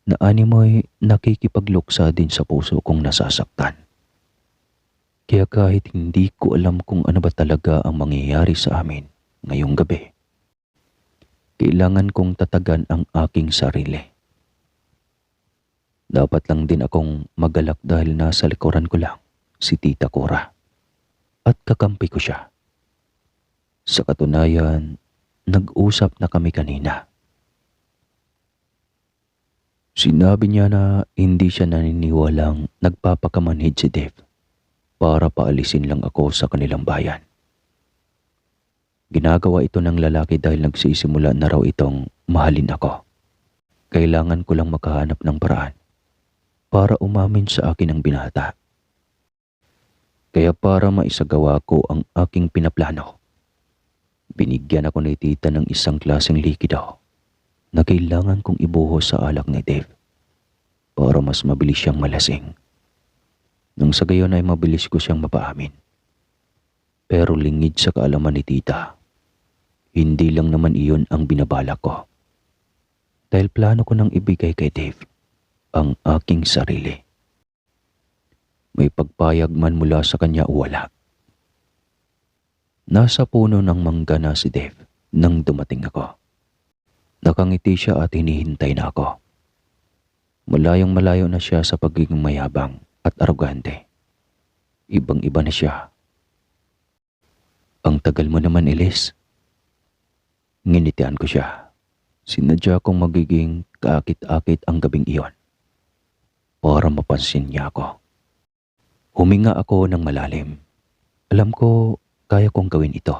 na animoy nakikipagluksa din sa puso kong nasasaktan. Kaya kahit hindi ko alam kung ano ba talaga ang mangyayari sa amin ngayong gabi, kailangan kong tatagan ang aking sarili. Dapat lang din akong magalak dahil nasa likuran ko lang si Tita Cora at kakampi ko siya. Sa katunayan, nag-usap na kami kanina. Sinabi niya na hindi siya naniniwalang nagpapakamanhid si Dave para paalisin lang ako sa kanilang bayan. Ginagawa ito ng lalaki dahil nagsisimula na raw itong mahalin ako. Kailangan ko lang makahanap ng paraan para umamin sa akin ang binata. Kaya para maisagawa ko ang aking pinaplano, binigyan ako ni tita ng isang klaseng likido na kailangan kong ibuhos sa alak ni Dave para mas mabilis siyang malasing. Nang sa gayon ay mabilis ko siyang mapaamin. Pero lingid sa kaalaman ni tita, hindi lang naman iyon ang binabalak ko. Dahil plano ko nang ibigay kay Dave ang aking sarili. May pagpayag man mula sa kanya o wala. Nasa puno ng mangga na si Dave nang dumating ako. Nakangiti siya at hinihintay na ako. Malayong malayo na siya sa pagiging mayabang at arogante. Ibang-iba na siya. Ang tagal mo naman, Elise. Nginitian ko siya. Sinadya kong magiging kaakit-akit ang gabing iyon para mapansin niya ako. Huminga ako ng malalim. Alam ko kaya kong gawin ito.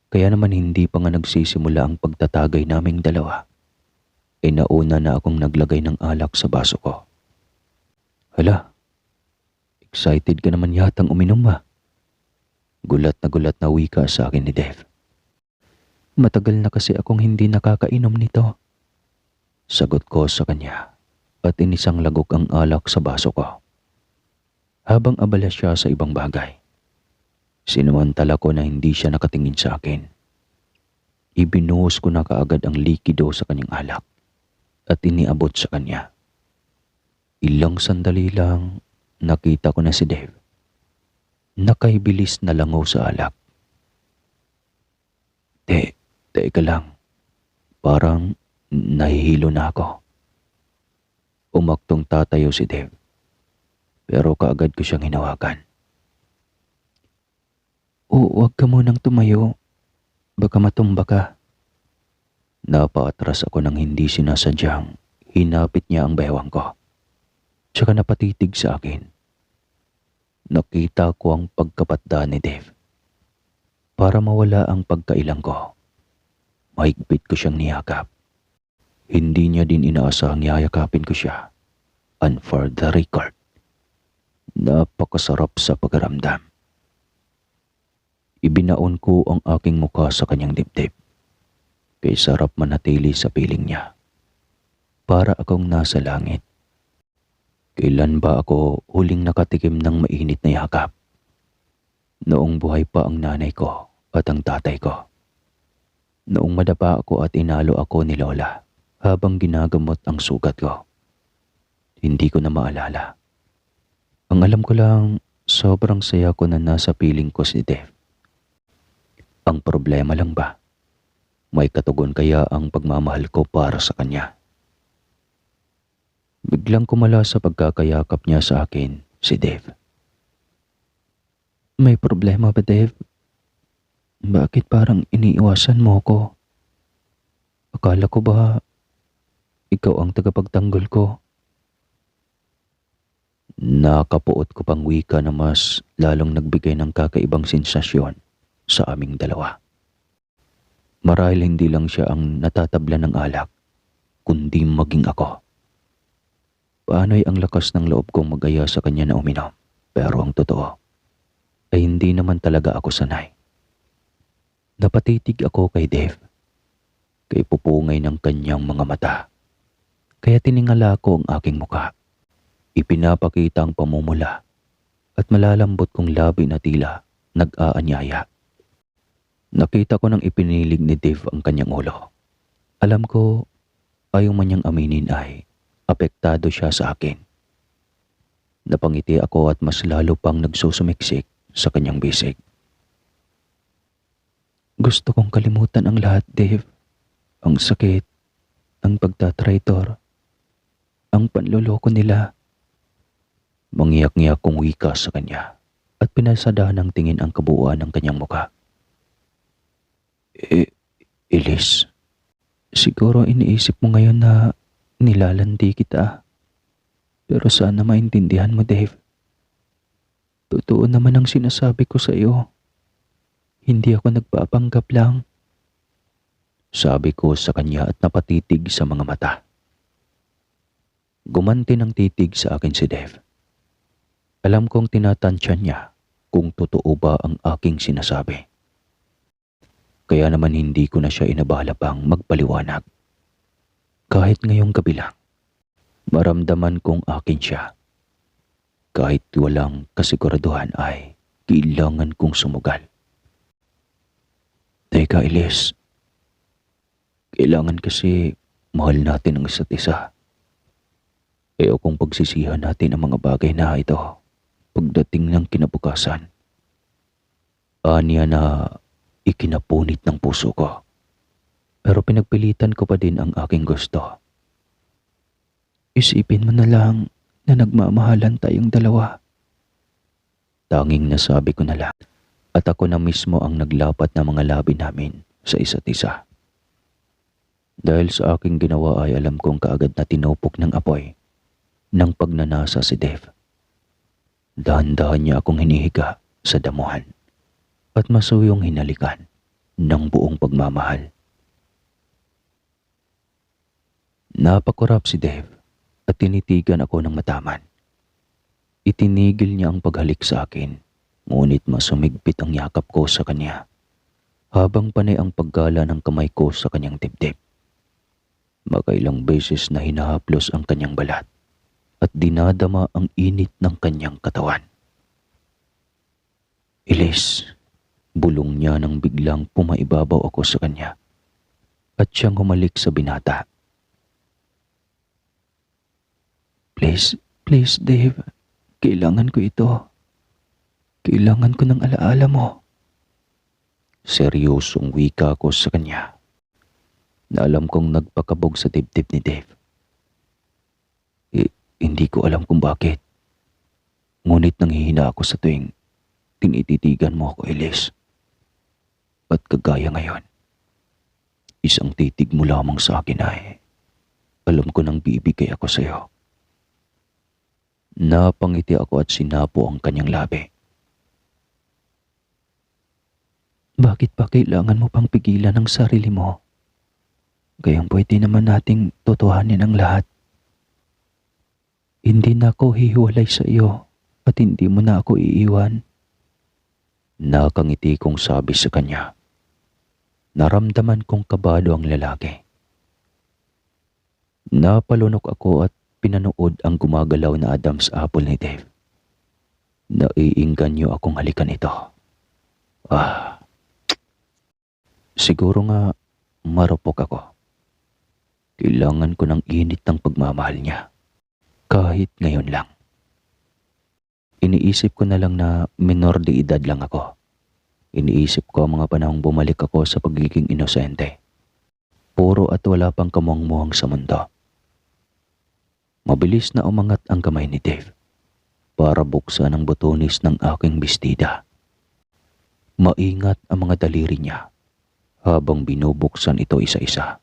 Kaya naman hindi pa nga nagsisimula ang pagtatagay naming dalawa, ay nauna na akong naglagay ng alak sa baso ko. Hala, excited ka naman yatang uminom ma. Gulat na wika sa akin ni Dave. Matagal na kasi akong hindi nakakainom nito. Sagot ko sa kanya at inisang lagok ang alak sa baso ko. Habang abala siya sa ibang bagay, sinamantala ko na hindi siya nakatingin sa akin. Ibinuhos ko na kaagad ang likido sa kanyang alak at iniabot sa kanya. Ilang sandali lang, nakita ko na si Dave. Nakaibilis na langaw sa alak. Teka lang. Parang nahihilo na ako. Umaktong tatayo si Dave. Pero kaagad ko siyang hinawakan. Huwag ka munang tumayo. Baka matumba ka. Napaatras ako nang hindi sinasadyang hinapit niya ang bewang ko. Tsaka napatitig sa akin. Nakita ko ang pagkapatda ni Dave. Para mawala ang pagkailang ko, mahigpit ko siyang niyakap. Hindi niya din inaasahang yayakapin ko siya. And for the record, napakasarap sa pagkaramdam. Ibinaon ko ang aking mukha sa kanyang dibdib Kay sarap manatili sa piling niya. Para akong nasa langit. Kailan ba ako huling nakatikim ng mainit na yakap? Noong buhay pa ang nanay ko at ang tatay ko. Noong madapa ako at inalo ako ni Lola habang ginagamot ang sugat ko. Hindi ko na maalala. Ang alam ko lang, sobrang saya ko na nasa piling ko si Dev. Ang problema lang ba, may katugon kaya ang pagmamahal ko para sa kanya? Biglang kumala sa pagkakayakap niya sa akin si Dev. May problema ba, Dev? Bakit parang iniiwasan mo ko? Akala ko ba ikaw ang tagapagtanggol ko? Nakapuot ko pang wika na mas lalong nagbigay ng kakaibang sensasyon sa aming dalawa. Marahil hindi lang siya ang natatabla ng alak, kundi maging ako. Paano'y ang lakas ng loob kong magaya sa kanya na uminom, pero ang totoo ay hindi naman talaga ako sanay. Napatitig ako kay Dave, kay pupungay ng kanyang mga mata. Kaya tiningala ko ang aking muka. Ipinapakita ang pamumula at malalambot kong labi na tila nag-aanyaya. Nakita ko nang ipinilig ni Dave ang kanyang ulo. Alam ko, ayaw man niyang aminin ay apektado siya sa akin. Napangiti ako at mas lalo pang nagsusumiksik sa kanyang bisig. Gusto kong kalimutan ang lahat, Dave. Ang sakit, ang pagtatraitor, ang panloloko nila. Mangiyak-ngiyak kong wika sa kanya at pinasadahan ng tingin ang kabuuan ng kanyang muka. Elise, siguro iniisip mo ngayon na nilalandi kita. Pero sana maintindihan mo, Dave. Totoo naman ang sinasabi ko sa iyo. Hindi ako nagpapanggap lang. Sabi ko sa kanya at napatitig sa mga mata. Gumanti ng titig sa akin si Dave. Alam kong tinatansya niya kung totoo ba ang aking sinasabi. Kaya naman hindi ko na siya inabala pang magpaliwanag. Kahit ngayong gabi lang, maramdaman kong akin siya. Kahit walang kasiguraduhan ay kailangan kong sumugal. Teka, Elise. Kailangan kasi mahal natin ang isa't isa. Ayokong pagsisihan natin ang mga bagay na ito pagdating ng kinabukasan. Aniya na ikinapunit ng puso ko. Pero pinagpilitan ko pa din ang aking gusto. Isipin mo na lang na nagmamahalan tayong dalawa. Tanging nasabi ko na lang at ako na mismo ang naglapat ng mga labi namin sa isa't isa. Dahil sa aking ginawa ay alam kong kaagad na tinupok ng apoy ng pagnanasa si Dave. Dahan-dahan niya akong hinihiga sa damuhan at masuyong hinalikan ng buong pagmamahal. Napakurap si Dave at tinitigan ako ng mataman. Itinigil niya ang paghalik sa akin, ngunit mas sumigpit ang yakap ko sa kanya habang panay ang paggala ng kamay ko sa kanyang dibdib. Makailang beses na hinahaplos ang kanyang balat at dinadama ang init ng kanyang katawan. Elise, bulong niya nang biglang pumaibabaw ako sa kanya at siyang humalik sa binata. Please Dave, kailangan ko ito. Kailangan ko ng alaala mo. Seryosong wika ko sa kanya na alam kong nagpakabog sa dibdib ni Dave. Hindi ko alam kung bakit. Ngunit nanghihina ako sa tuwing tinititigan mo ako, Elise. At kagaya ngayon, isang titig mo lamang sa akin ay alam ko nang bibigay ako sa iyo. Napangiti ako at sinapo ang kanyang labi. Bakit pa kailangan mo pang pigilan ang sarili mo? Gayong pwede naman nating totohanin ang lahat. Hindi na ako hihiwalay sa iyo at hindi mo na ako iiwan. Nakangiti kong sabi sa kanya. Naramdaman kong kabado ang lalaki. Napalunok ako at pinanood ang gumagalaw na Adam's apple ni Dave. Naiingganyo akong halikan ito. Siguro nga marupok ako. Kailangan ko ng init ng pagmamahal niya. Kahit ngayon lang. Iniisip ko na lang na menor de edad lang ako. Iniisip ko ang mga panahong bumalik ako sa pagiging inosente. Puro at wala pang kamuang-muhang sa mundo. Mabilis na umangat ang kamay ni Dave para buksan ang butonis ng aking bestida. Maingat ang mga daliri niya habang binubuksan ito isa-isa.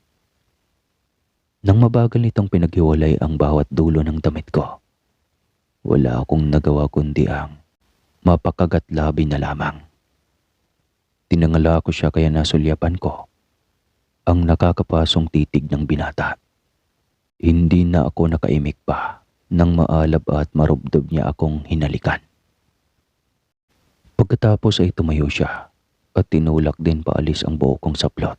Nang mabagal nitong pinaghiwalay ang bawat dulo ng damit ko, wala akong nagawa kundi ang mapakagat labi na lamang. Tinangala ko siya kaya nasulyapan ko ang nakakapasong titig ng binata. Hindi na ako nakaimik pa nang maalab at marubdob niya akong hinalikan. Pagkatapos ay tumayo siya at tinulak din paalis ang buo kong saplot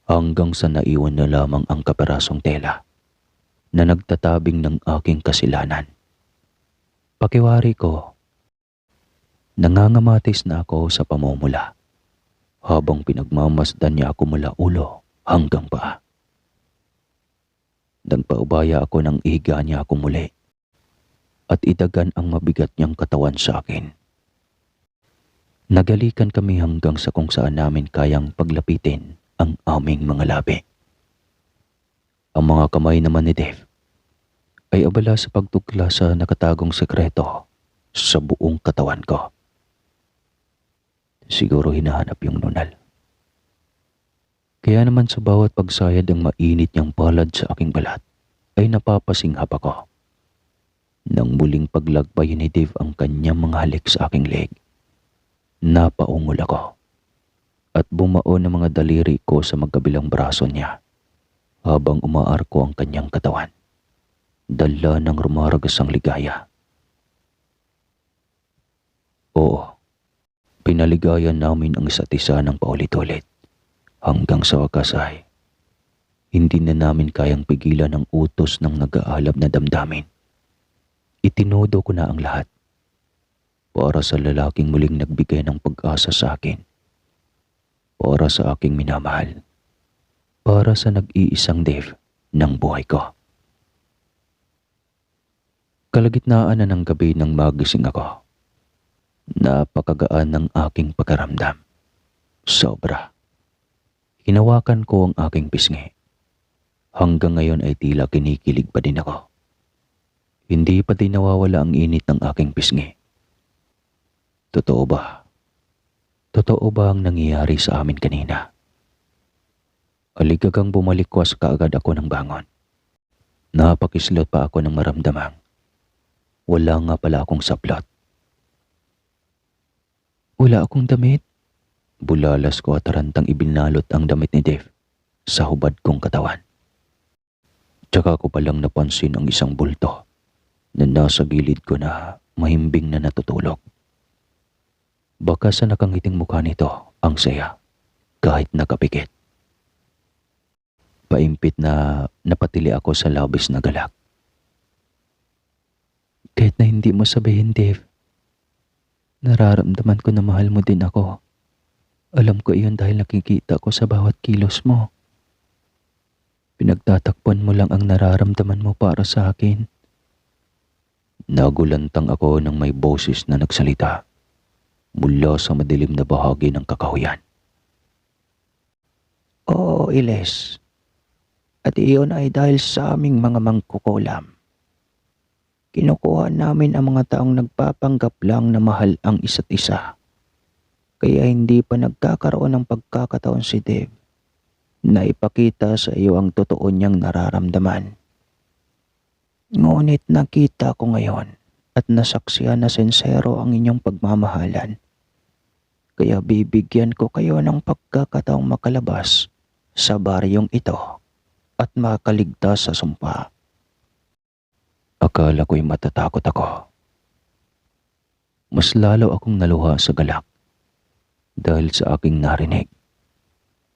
hanggang sa naiwan na lamang ang kaperasong tela na nagtatabing ng aking kasilanan. Pakiwari ko, nangangamatis na ako sa pamumula habang pinagmamasdan niya ako mula ulo hanggang paa. Nagpaubaya ako ng ihiga niya ako muli at idagan ang mabigat niyang katawan sa akin. Nagalikan kami hanggang sa kung saan namin kayang paglapitin ang aming mga labi. Ang mga kamay naman ni Dave ay abala sa pagtukla sa nakatagong sekreto sa buong katawan ko. Siguro hinahanap yung nunal. Kaya naman sa bawat pagsayad ang mainit niyang palad sa aking balat ay napapasinghap ako. Nang muling paglagbayin ni Dave ang kanyang mga halik sa aking leg, napaungol ako at bumao ng mga daliri ko sa magkabilang braso niya habang umaarko ang kanyang katawan. Dala ng rumaragasang ligaya. Oo, pinaligayan namin ang isa't isa ng paulit-ulit. Hanggang sa wakas ay, hindi na namin kayang pigilan ang utos ng nag-aalab na damdamin. Itinodo ko na ang lahat para sa lalaking muling nagbigay ng pag-asa sa akin. Para sa aking minamahal. Para sa nag-iisang Dave ng buhay ko. Kalagitnaan na ng gabi nang magising ako. Napakagaan ng aking pakiramdam. Sobra. Hinawakan ko ang aking pisngi. Hanggang ngayon ay tila kinikilig pa din ako. Hindi pa din nawawala ang init ng aking pisngi. Totoo ba? Totoo ba ang nangyayari sa amin kanina? Aligagang bumalikwas kaagad ako ng bangon. Napakislot pa ako ng maramdamang wala nga pala akong saplot. Wala akong damit. Bulalas ko at tarantang ibinalot ang damit ni Dave sa hubad kong katawan. Tsaka ko palang napansin ang isang bulto na nasa gilid ko na mahimbing na natutulog. Baka sa nakangiting mukha nito ang saya kahit nakapikit. Paimpit na napatili ako sa labis na galak. Kahit na hindi mo sabihin, Dave, nararamdaman ko na mahal mo din ako. Alam ko iyon dahil nakikita ko sa bawat kilos mo. Pinagtatakpan mo lang ang nararamdaman mo para sa akin. Nagulantang ako ng may boses na nagsalita mula sa madilim na bahagi ng kakahuyan. Oo, Iles. At iyon ay dahil sa aming mga mangkukulam. Kinukuha namin ang mga taong nagpapanggap lang na mahal ang isa't isa. Kaya hindi pa nagkakaroon ng pagkakataon si Dave na ipakita sa iyo ang totoo niyang nararamdaman. Ngunit nakita ko ngayon at nasaksihan na sincero ang inyong pagmamahalan. Kaya bibigyan ko kayo ng pagkakataong makalabas sa baryong ito at makaligtas sa sumpa. Akala ko'y matatakot ako. Mas lalo akong naluha sa galak dahil sa aking narinig.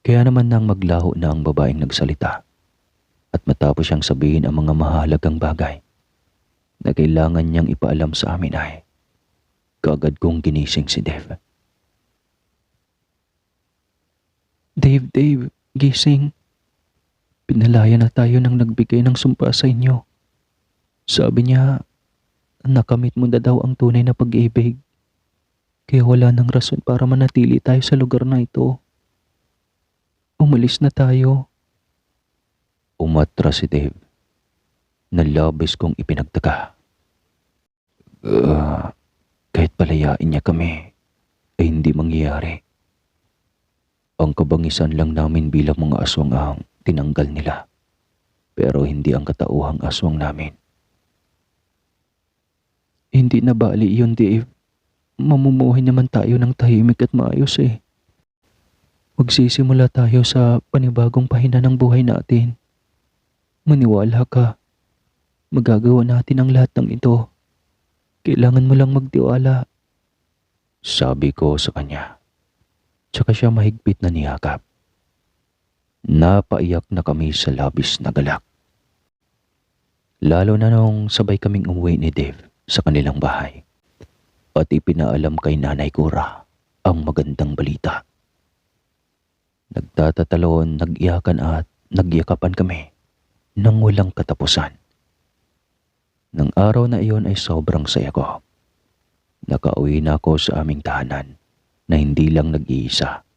Kaya naman nang maglaho na ang babaeng nagsalita at matapos siyang sabihin ang mga mahalagang bagay na kailangan niyang ipaalam sa amin ay kaagad kong ginising si Dave. Dave, gising. Pinalaya na tayo nang nagbigay ng sumpa sa inyo. Sabi niya, nakamit mo na daw ang tunay na pag-ibig. Kaya wala nang rason para manatili tayo sa lugar na ito. Umalis na tayo. Umatras si Dave na labis kong ipinagtaka. Kahit palayain niya kami, ay hindi mangyayari. Ang kabangisan lang namin bilang mga aswang ang tinanggal nila, pero hindi ang katauhang aswang namin. Hindi na bali yun, Dave. Mamumuhay naman tayo ng tahimik at maayos eh. Magsisimula tayo sa panibagong pahina ng buhay natin. Maniwala ka. Magagawa natin ang lahat ng ito. Kailangan mo lang magtiwala. Sabi ko sa kanya. Tsaka siya mahigpit na niyakap. Napaiyak na kami sa labis na galak. Lalo na nung sabay kaming umuwi ni Dave sa kanilang bahay. At ipinaalam kay Nanay Cora ang magandang balita. Nagtatatalon, nag-iyakan at nagyakapan kami nang walang katapusan. Nang araw na iyon ay sobrang saya ko. Nakauwi na ako sa aming tahanan na hindi lang nag-iisa,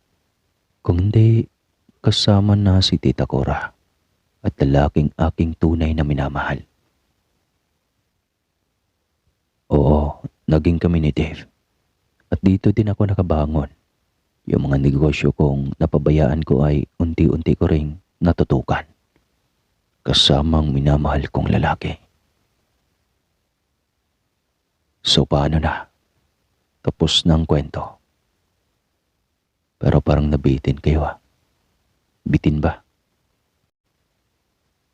kundi kasama na si Tita Cora at lalaking aking tunay na minamahal. Oo, naging kami ni Dave. At dito din ako nakabangon. Yung mga negosyo kong napabayaan ko ay unti-unti ko ring natutukan. Kasamang minamahal kong lalaki. So paano na? Tapos na ang kwento. Pero parang nabitin kayo ah. Bitin ba?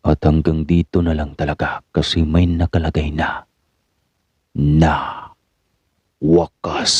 At hanggang dito na lang talaga kasi may nakalagay na wakas.